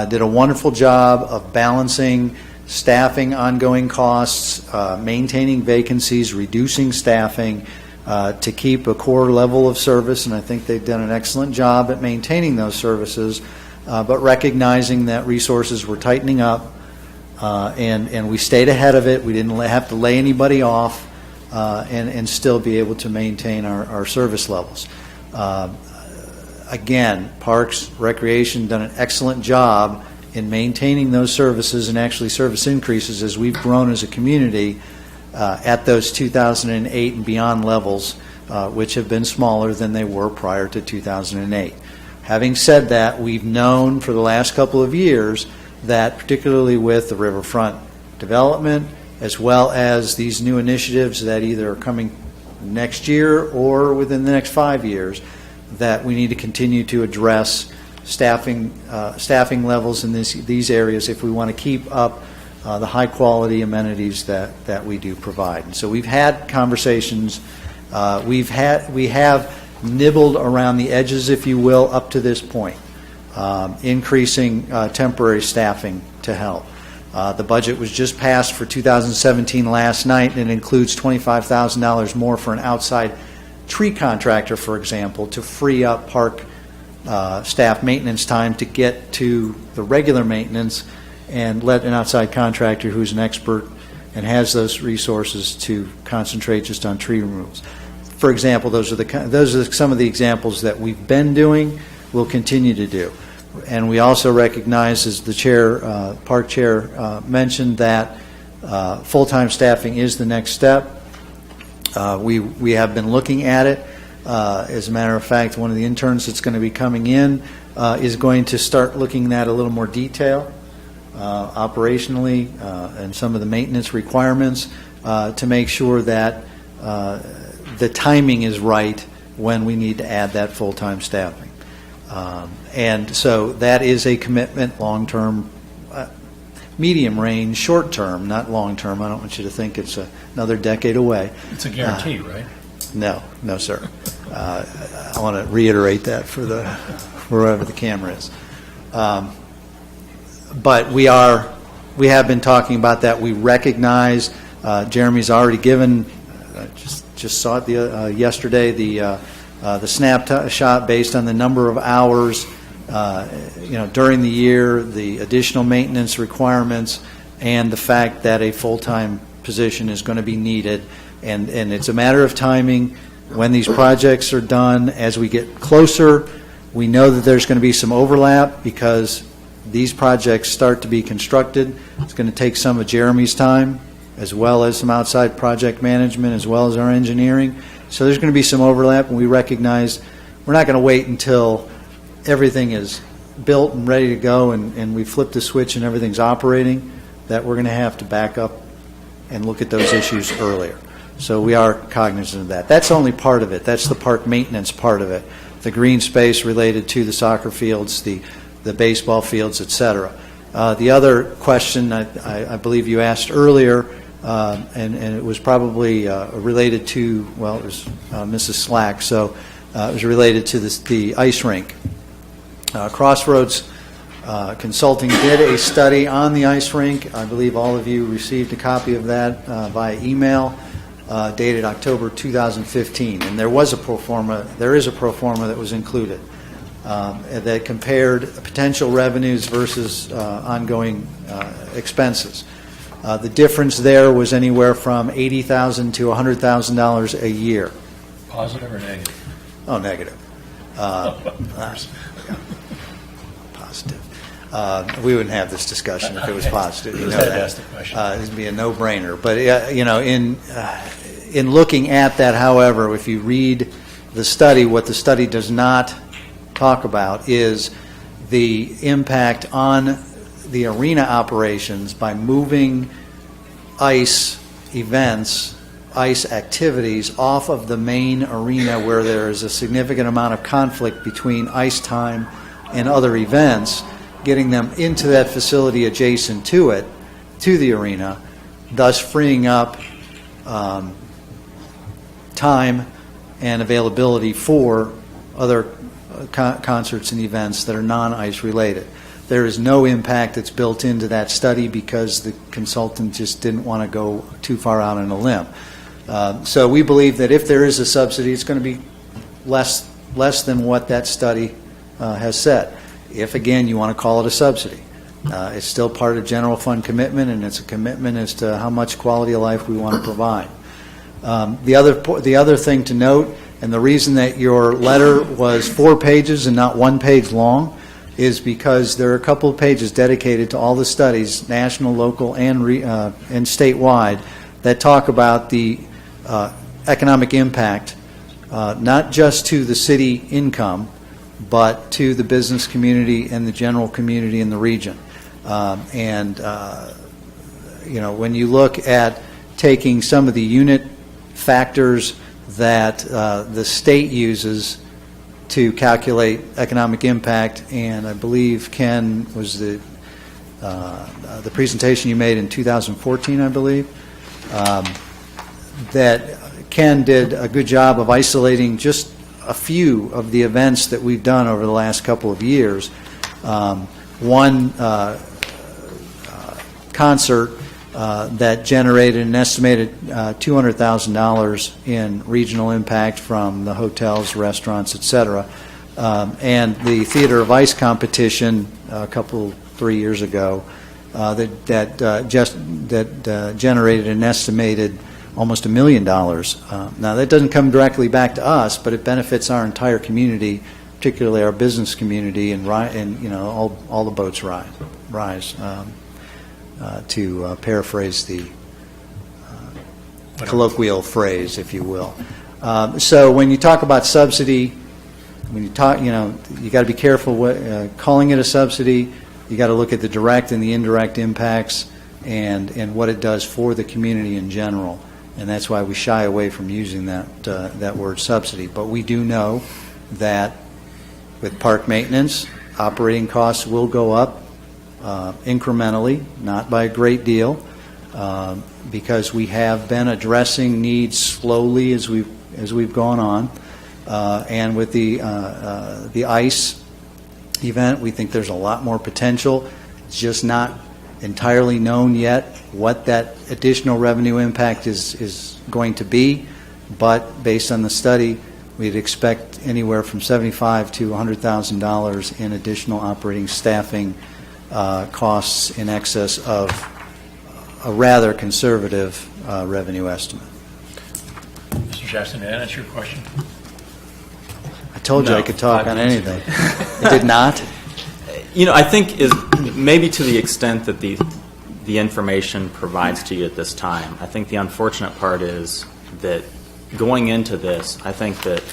did a wonderful job of balancing staffing, ongoing costs, maintaining vacancies, reducing staffing, to keep a core level of service, and I think they've done an excellent job at maintaining those services, but recognizing that resources were tightening up, and we stayed ahead of it. We didn't have to lay anybody off, and still be able to maintain our service levels. Again, Parks, Recreation done an excellent job in maintaining those services and actually service increases as we've grown as a community at those 2008 and beyond levels, which have been smaller than they were prior to 2008. Having said that, we've known for the last couple of years that particularly with the riverfront development, as well as these new initiatives that either are coming next year or within the next 5 years, that we need to continue to address staffing levels in these areas if we want to keep up the high quality amenities that we do provide. And so we've had conversations. We have nibbled around the edges, if you will, up to this point, increasing temporary staffing to help. The budget was just passed for 2017 last night, and it includes $25,000 more for an outside tree contractor, for example, to free up park staff maintenance time to get to the regular maintenance and let an outside contractor who's an expert and has those resources to concentrate just on tree removals. For example, those are some of the examples that we've been doing, we'll continue to do. And we also recognize, as the chair, park chair mentioned, that full-time staffing is the next step. We have been looking at it. As a matter of fact, one of the interns that's going to be coming in is going to start looking at a little more detail operationally and some of the maintenance requirements to make sure that the timing is right when we need to add that full-time staffing. And so that is a commitment, long-term, medium range, short-term, not long-term. I don't want you to think it's another decade away. It's a guarantee, right? No, sir. I want to reiterate that for wherever the camera is. But we have been talking about that. We recognize Jeremy's already given. Just saw it yesterday. The snapshot based on the number of hours, during the year, the additional maintenance requirements, and the fact that a full-time position is going to be needed. And it's a matter of timing. When these projects are done, as we get closer, we know that there's going to be some overlap because these projects start to be constructed. It's going to take some of Jeremy's time, as well as some outside project management, as well as our engineering. So there's going to be some overlap, and we recognize we're not going to wait until everything is built and ready to go and we flip the switch and everything's operating, that we're going to have to back up and look at those issues earlier. So we are cognizant of that. That's only part of it. That's the park maintenance part of it. The green space related to the soccer fields, the baseball fields, et cetera. The other question I believe you asked earlier, and it was probably related to, well, it was Mrs. Slack, so it was related to the ice rink. Crossroads Consulting did a study on the ice rink. I believe all of you received a copy of that via email, dated October 2015, and there is a pro forma that was included that compared potential revenues versus ongoing expenses. The difference there was anywhere from $80,000 to $100,000 a year. Positive or negative? Oh, negative. Positive. We wouldn't have this discussion if it was positive. You know that. It'd be a no-brainer. But in looking at that, however, if you read the study, what the study does not talk about is the impact on the arena operations by moving ice events, ice activities off of the main arena where there is a significant amount of conflict between ice time and other events, getting them into that facility adjacent to it, to the arena, thus freeing up time and availability for other concerts and events that are non-ice related. There is no impact that's built into that study because the consultant just didn't want to go too far out on a limb. So we believe that if there is a subsidy, it's going to be less than what that study has said. If, again, you want to call it a subsidy. It's still part of general fund commitment, and it's a commitment as to how much quality of life we want to provide. The other thing to note, and the reason that your letter was 4 pages and not 1 page long, is because there are a couple of pages dedicated to all the studies, national, local, and statewide, that talk about the economic impact, not just to the city income, but to the business community and the general community in the region. When you look at taking some of the unit factors that the state uses to calculate economic impact, and I believe, Ken, was the presentation you made in 2014, I believe, that Ken did a good job of isolating just a few of the events that we've done over the last couple of years. One concert that generated an estimated $200,000 in regional impact from the hotels, restaurants, etc. And the Theater of Ice competition a 3 years ago that generated an estimated almost $1 million. Now that doesn't come directly back to us, but it benefits our entire community, particularly our business community, and all the boats rise. To paraphrase the colloquial phrase, if you will. So when you talk about subsidy, you got to be careful calling it a subsidy. You got to look at the direct and the indirect impacts and what it does for the community in general. And that's why we shy away from using that word subsidy. But we do know that with park maintenance, operating costs will go up incrementally, not by a great deal, because we have been addressing needs slowly as we've gone on. And with the ICE event, we think there's a lot more potential. It's just not entirely known yet what that additional revenue impact is going to be, but based on the study, we'd expect anywhere from $75,000 to $100,000 in additional operating staffing costs in excess of a rather conservative revenue estimate. Mr. Jackson, did that answer your question? I told you I could talk on anything. It did not? I think maybe to the extent that the information provides to you at this time. I think the unfortunate part is that going into this, I think that,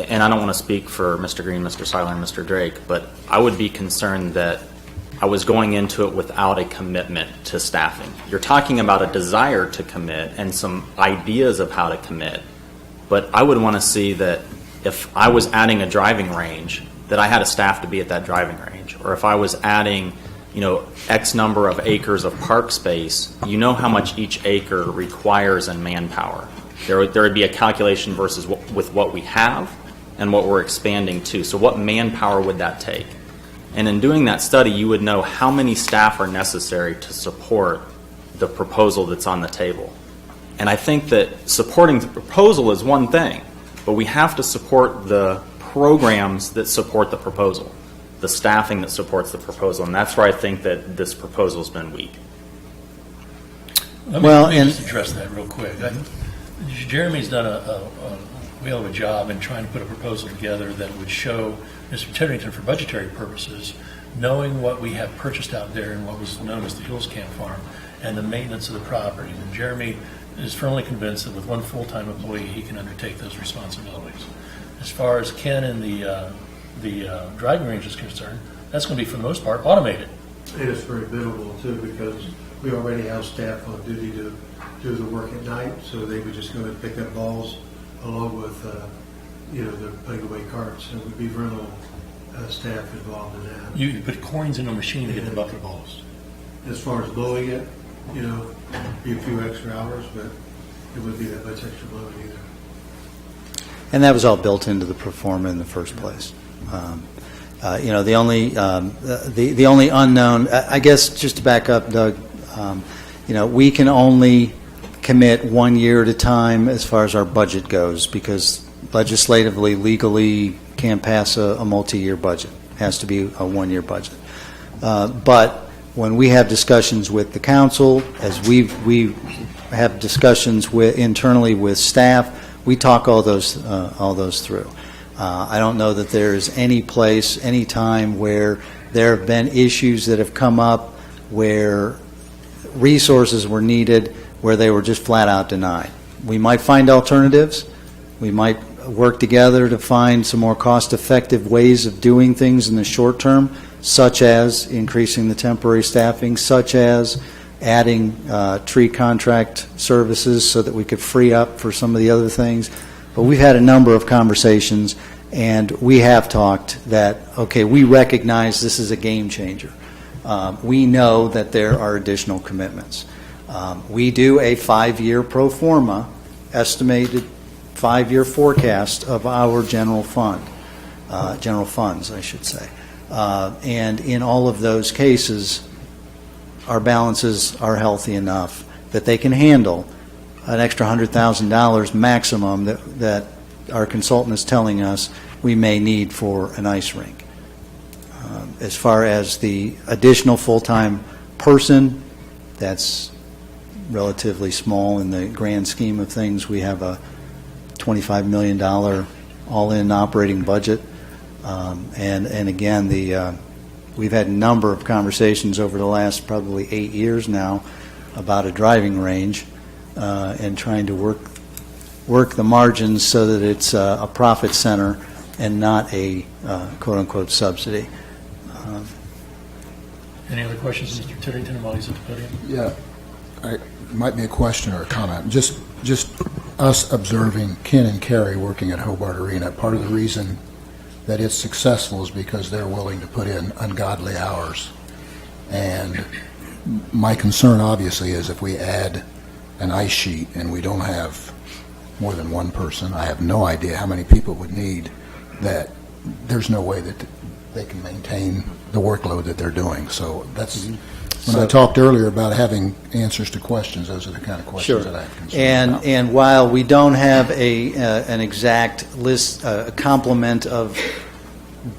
and I don't want to speak for Mr. Green, Mr. Seiler, and Mr. Drake, but I would be concerned that I was going into it without a commitment to staffing. You're talking about a desire to commit and some ideas of how to commit, but I would want to see that if I was adding a driving range, that I had a staff to be at that driving range, or if I was adding X number of acres of park space, how much each acre requires in manpower. There would be a calculation versus with what we have and what we're expanding to. So what manpower would that take? And in doing that study, you would know how many staff are necessary to support the proposal that's on the table. And I think that supporting the proposal is one thing, but we have to support the programs that support the proposal, the staffing that supports the proposal, and that's where I think that this proposal has been weak. Let me just address that real quick. Jeremy's done a whale of a job in trying to put a proposal together that would show Mr. Titterington, for budgetary purposes, knowing what we have purchased out there and what was known as the Hills Camp Farm and the maintenance of the property. And Jeremy is firmly convinced that with one full-time employee, he can undertake those responsibilities. As far as Ken and the driving range is concerned, that's going to be, for the most part, automated. And it's very biddable, too, because we already have staff on duty to do the work at night, so they would just go and pick up balls along with, the putting away carts. So it would be very little staff involved in that. You put coins in a machine to get the bucket balls. As far as blowing it, be a few extra hours, but it wouldn't be that much extra blowing either. And that was all built into the pro forma in the first place. The only unknown, I guess, just to back up, Doug, we can only commit 1 year at a time as far as our budget goes, because legislatively, legally, can't pass a multi-year budget. It has to be a 1 year budget. But when we have discussions with the council, as we have discussions internally with staff, we talk all those through. I don't know that there is any place, any time where there have been issues that have come up where resources were needed, where they were just flat out denied. We might find alternatives. We might work together to find some more cost-effective ways of doing things in the short term, such as increasing the temporary staffing, such as adding tree contract services so that we could free up for some of the other things. But we've had a number of conversations, and we have talked that, okay, we recognize this is a game changer. We know that there are additional commitments. We do a 5-year pro forma, estimated 5-year forecast of our general funds, I should say. And in all of those cases, our balances are healthy enough that they can handle an extra $100,000 maximum that our consultant is telling us we may need for an ice rink. As far as the additional full-time person, that's relatively small in the grand scheme of things. We have a $25 million all-in operating budget. And again, we've had a number of conversations over the last probably 8 years now about a driving range and trying to work the margins so that it's a profit center and not a quote-unquote subsidy. Any other questions, Mr. Tittington, while he's at the podium? Yeah, it might be a question or a comment. Just us observing Ken and Carrie working at Hobart Arena, part of the reason that it's successful is because they're willing to put in ungodly hours. And my concern, obviously, is if we add an ice sheet and we don't have more than one person, I have no idea how many people would need, that there's no way that they can maintain the workload that they're doing. So that's, when I talked earlier about having answers to questions, those are the kind of questions that I have concern about. And while we don't have an exact list, a complement of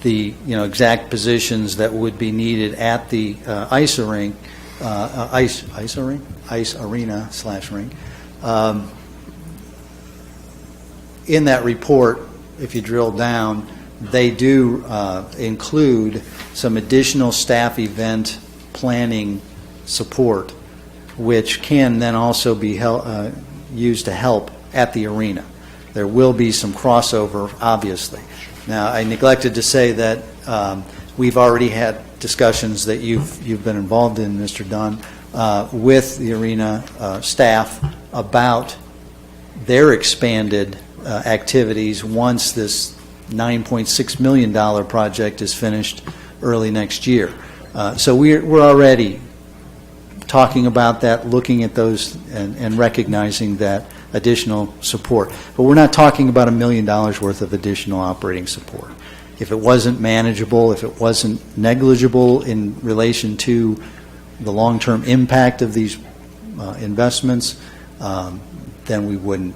the exact positions that would be needed at the ice arena / rink, in that report, if you drill down, they do include some additional staff event planning support, which can then also be used to help at the arena. There will be some crossover, obviously. Now, I neglected to say that we've already had discussions that you've been involved in, Mr. Dunn, with the arena staff about their expanded activities once this $9.6 million project is finished early next year. So we're already talking about that, looking at those, and recognizing that additional support. But we're not talking about $1 million worth of additional operating support. If it wasn't manageable, if it wasn't negligible in relation to the long-term impact of these investments, then we wouldn't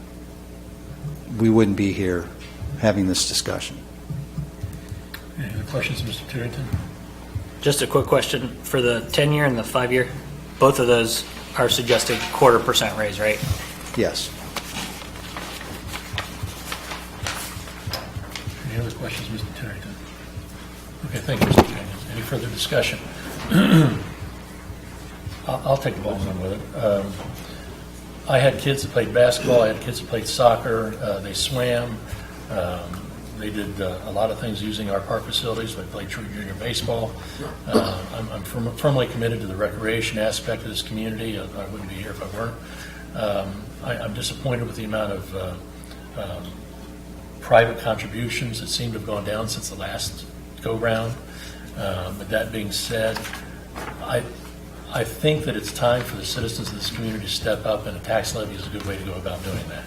be here having this discussion. Any other questions, Mr. Tittington? Just a quick question. For the 10-year and the 5-year, both of those are suggested 0.25% raise, right? Yes. Any other questions, Mr. Tittington? Okay, thank you, Mr. Tittington. Any further discussion? I'll take the ball and run with it. I had kids that played basketball. I had kids that played soccer. They swam. They did a lot of things using our park facilities. They played true junior baseball. I'm firmly committed to the recreation aspect of this community. I wouldn't be here if I weren't. I'm disappointed with the amount of private contributions that seem to have gone down since the last go-round. But that being said, I think that it's time for the citizens of this community to step up, and a tax levy is a good way to go about doing that.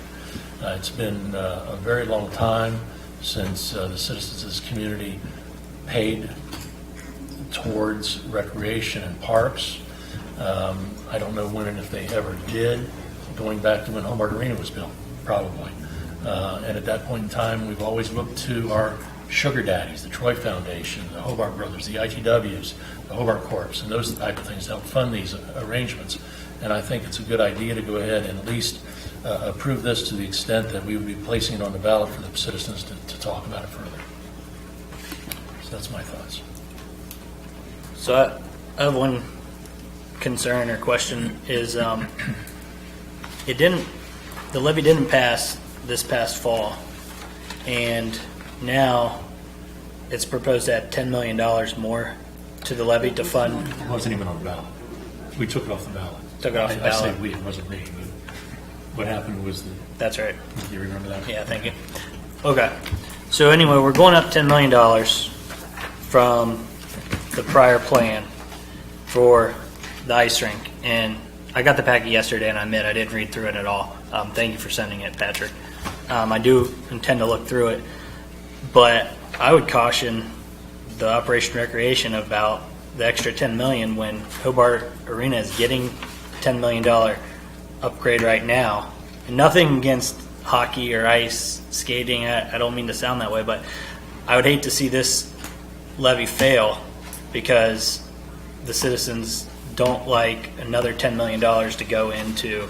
It's been a very long time since the citizens of this community paid towards recreation and parks. I don't know when and if they ever did, going back to when Hobart Arena was built, probably. And at that point in time, we've always looked to our Sugar Daddies, the Troy Foundation, the Hobart Brothers, the ITWs, the Hobart Corps, and those type of things to help fund these arrangements. And I think it's a good idea to go ahead and at least approve this to the extent that we would be placing it on the ballot for the citizens to talk about it further. So that's my thoughts. So I have one concern or question is the levy didn't pass this past fall, and now it's proposed to add $10 million more to the levy to fund. It wasn't even on the ballot. We took it off the ballot. Took it off the ballot. I say we, it wasn't me. But what happened was That's right. You remember that? Yeah, thank you. Okay. So anyway, we're going up $10 million from the prior plan for the ice rink. And I got the packet yesterday, and I admit I didn't read through it at all. Thank you for sending it, Patrick. I do intend to look through it. But I would caution the Operation Recreation about the extra $10 million when Hobart Arena is getting $10 million upgrade right now. And nothing against hockey or ice skating. I don't mean to sound that way, but I would hate to see this levy fail because the citizens don't like another $10 million to go into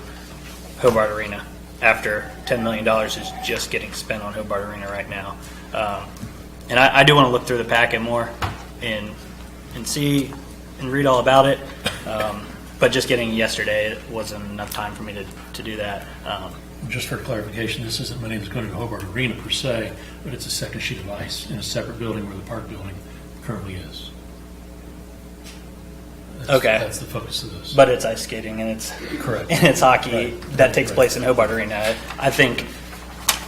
Hobart Arena after $10 million is just getting spent on Hobart Arena right now. And I do want to look through the packet more and see and read all about it. But just getting yesterday, it wasn't enough time for me to do that. Just for clarification, this isn't money that's going to Hobart Arena per se, but it's a second sheet of ice in a separate building where the park building currently is. Okay. That's the focus of this. But it's ice skating and it's Correct. And it's hockey Right. that takes Right. place in Hobart Arena. I think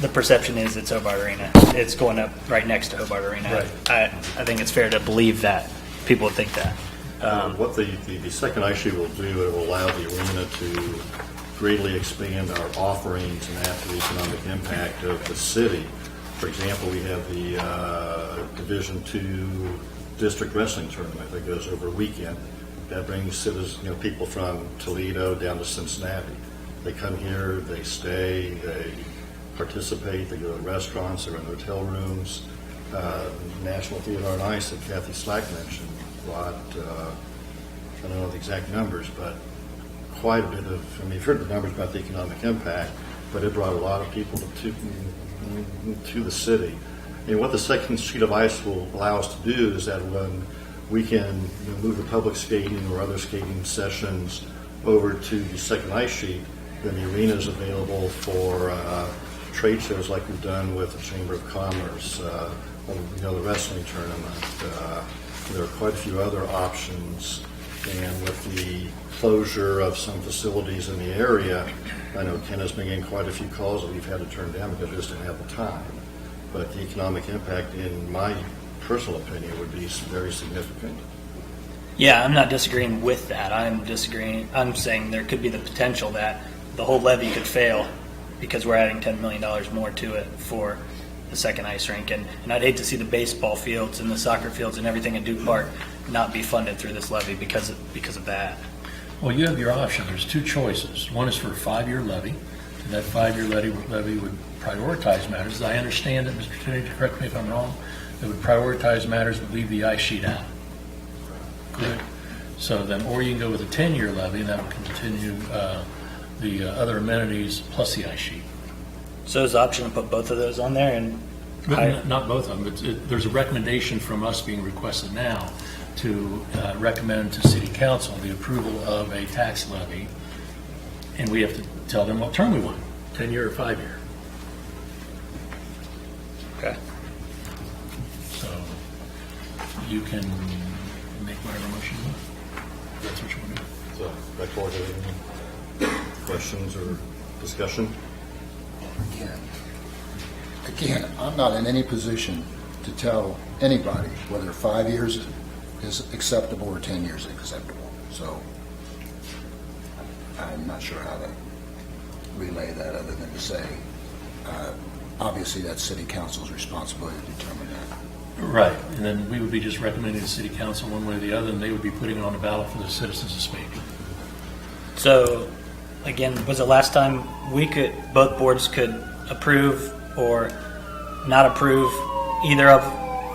the perception is it's Hobart Arena. It's going up right next to Hobart Arena. Right. I think it's fair to believe that people would think that. What the second ice sheet will do, it will allow the arena to greatly expand our offerings and add to the economic impact of the city. For example, we have the Division II district wrestling tournament that goes over a weekend. That brings citizens, people from Toledo down to Cincinnati. They come here, they stay, they participate, they go to restaurants, they're in hotel rooms. National Theater on Ice that Kathy Slack mentioned brought, I don't know the exact numbers, but quite a bit of, you've heard the numbers about the economic impact, but it brought a lot of people to the city. And what the second sheet of ice will allow us to do is that when we can move the public skating or other skating sessions over to the second ice sheet, then the arena is available for trade shows like we've done with the Chamber of Commerce, the wrestling tournament. There are quite a few other options, and with the closure of some facilities in the area, I know Ken has been getting quite a few calls that we've had to turn down because we just didn't have the time. But the economic impact, in my personal opinion, would be very significant. Yeah, I'm not disagreeing with that. I'm saying there could be the potential that the whole levy could fail because we're adding $10 million more to it for the second ice rink. And I'd hate to see the baseball fields and the soccer fields and everything at Duke Park not be funded through this levy because of that. Well, you have your option. There's two choices. One is for a 5-year levy, and that 5-year levy would prioritize matters. As I understand it, Mr. Tinney, correct me if I'm wrong, it would prioritize matters but leave the ice sheet out. Correct? So then, or you can go with a 10-year levy, and that would continue the other amenities plus the ice sheet. So is the option to put both of those on there? And Not both of them, but there's a recommendation from us being requested now to recommend to City Council the approval of a tax levy, and we have to tell them what term we want, 10-year or 5-year. Okay. So you can make whatever motion you want. If that's what you want to do. So, back forward to any questions or discussion? Again, I'm not in any position to tell anybody whether 5 years is acceptable or 10 years is acceptable. So I'm not sure how to relay that other than to say, obviously that's City Council's responsibility to determine that. Right, and then we would be just recommending to City Council one way or the other, and they would be putting it on the ballot for the citizens to speak. So, again, was it last time both boards could approve or not approve either of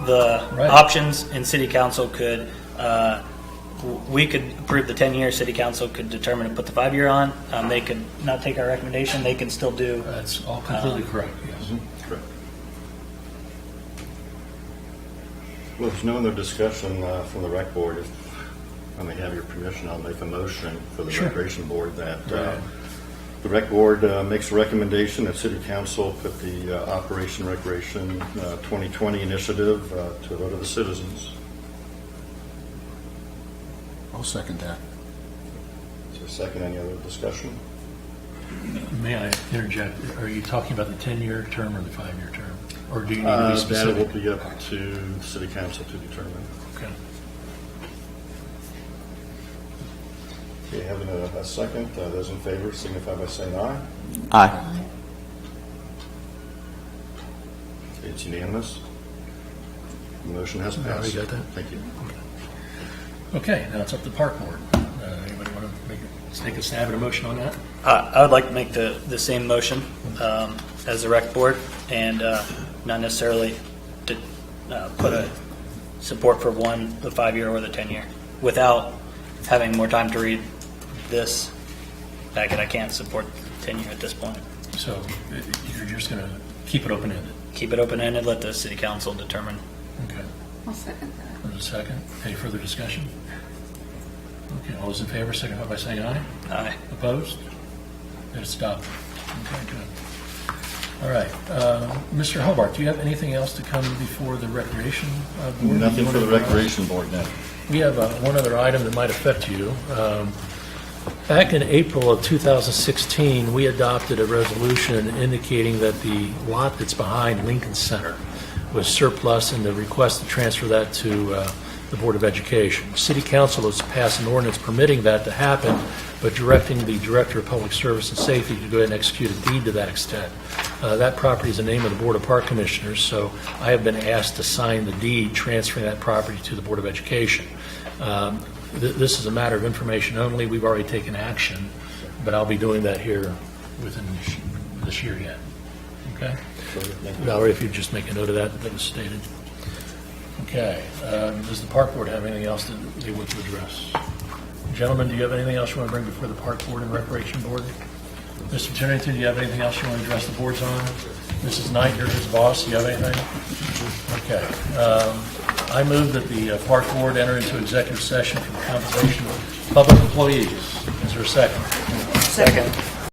the Right. options, and city council could, we could approve the 10-year, city council could determine to put the 5-year on. They could not take our recommendation, they can still do. That's all completely correct, yes. Correct. Well, if there's no other discussion from the rec board, if I may have your permission, I'll make a motion for the Sure. recreation board that the rec board makes a recommendation that city council put the Operation Recreation 2020 initiative to a vote of the citizens. I'll second that. Is there a second? Any other discussion? May I interject? Are you talking about the 10-year term or the 5-year term? Or do you need to be That specific? will be up to city council to determine. Okay. Okay, having a second, those in favor signify by saying aye. Aye. Okay, it's unanimous. The motion has Now passed. you got that? Thank you. Okay, now it's up to the park board. Anybody want to take a stab at a motion on that? I would like to make the same motion as the rec board, and not necessarily to put a support for one, the 5-year or the 10-year. Without having more time to read this packet, I can't support 10-year at this point. So you're just going to keep it open-ended? Keep it open-ended, let the city council determine. Okay. I'll second that. There's a second. Any further discussion? Okay, all those in favor signify by saying aye. Aye. Opposed? It's adopted. Okay, good. All right. Mr. Hobart, do you have anything else to come before the Recreation Board? Nothing for the recreation board now. We have one other item that might affect you. Back in April of 2016, we adopted a resolution indicating that the lot that's behind Lincoln Center was surplus, and the request to transfer that to the Board of Education. City Council has passed an ordinance permitting that to happen, but directing the Director of Public Service and Safety to go ahead and execute a deed to that extent. That property is the name of the Board of Park Commissioners, so I have been asked to sign the deed transferring that property to the Board of Education. This is a matter of information only. We've already taken action, but I'll be doing that here within this year yet. Okay? Valerie, if you'd just make a note of that was stated. Okay. Does the Park Board have anything else that they want to address? Gentlemen, do you have anything else you want to bring before the Park Board and Recreation Board? Mr. Tennington, do you have anything else you want to address the boards on? Mrs. Knight, you're his boss. Do you have anything? Okay. I move that the Park Board enter into executive session for the compensation of public employees. Is there a second? Second.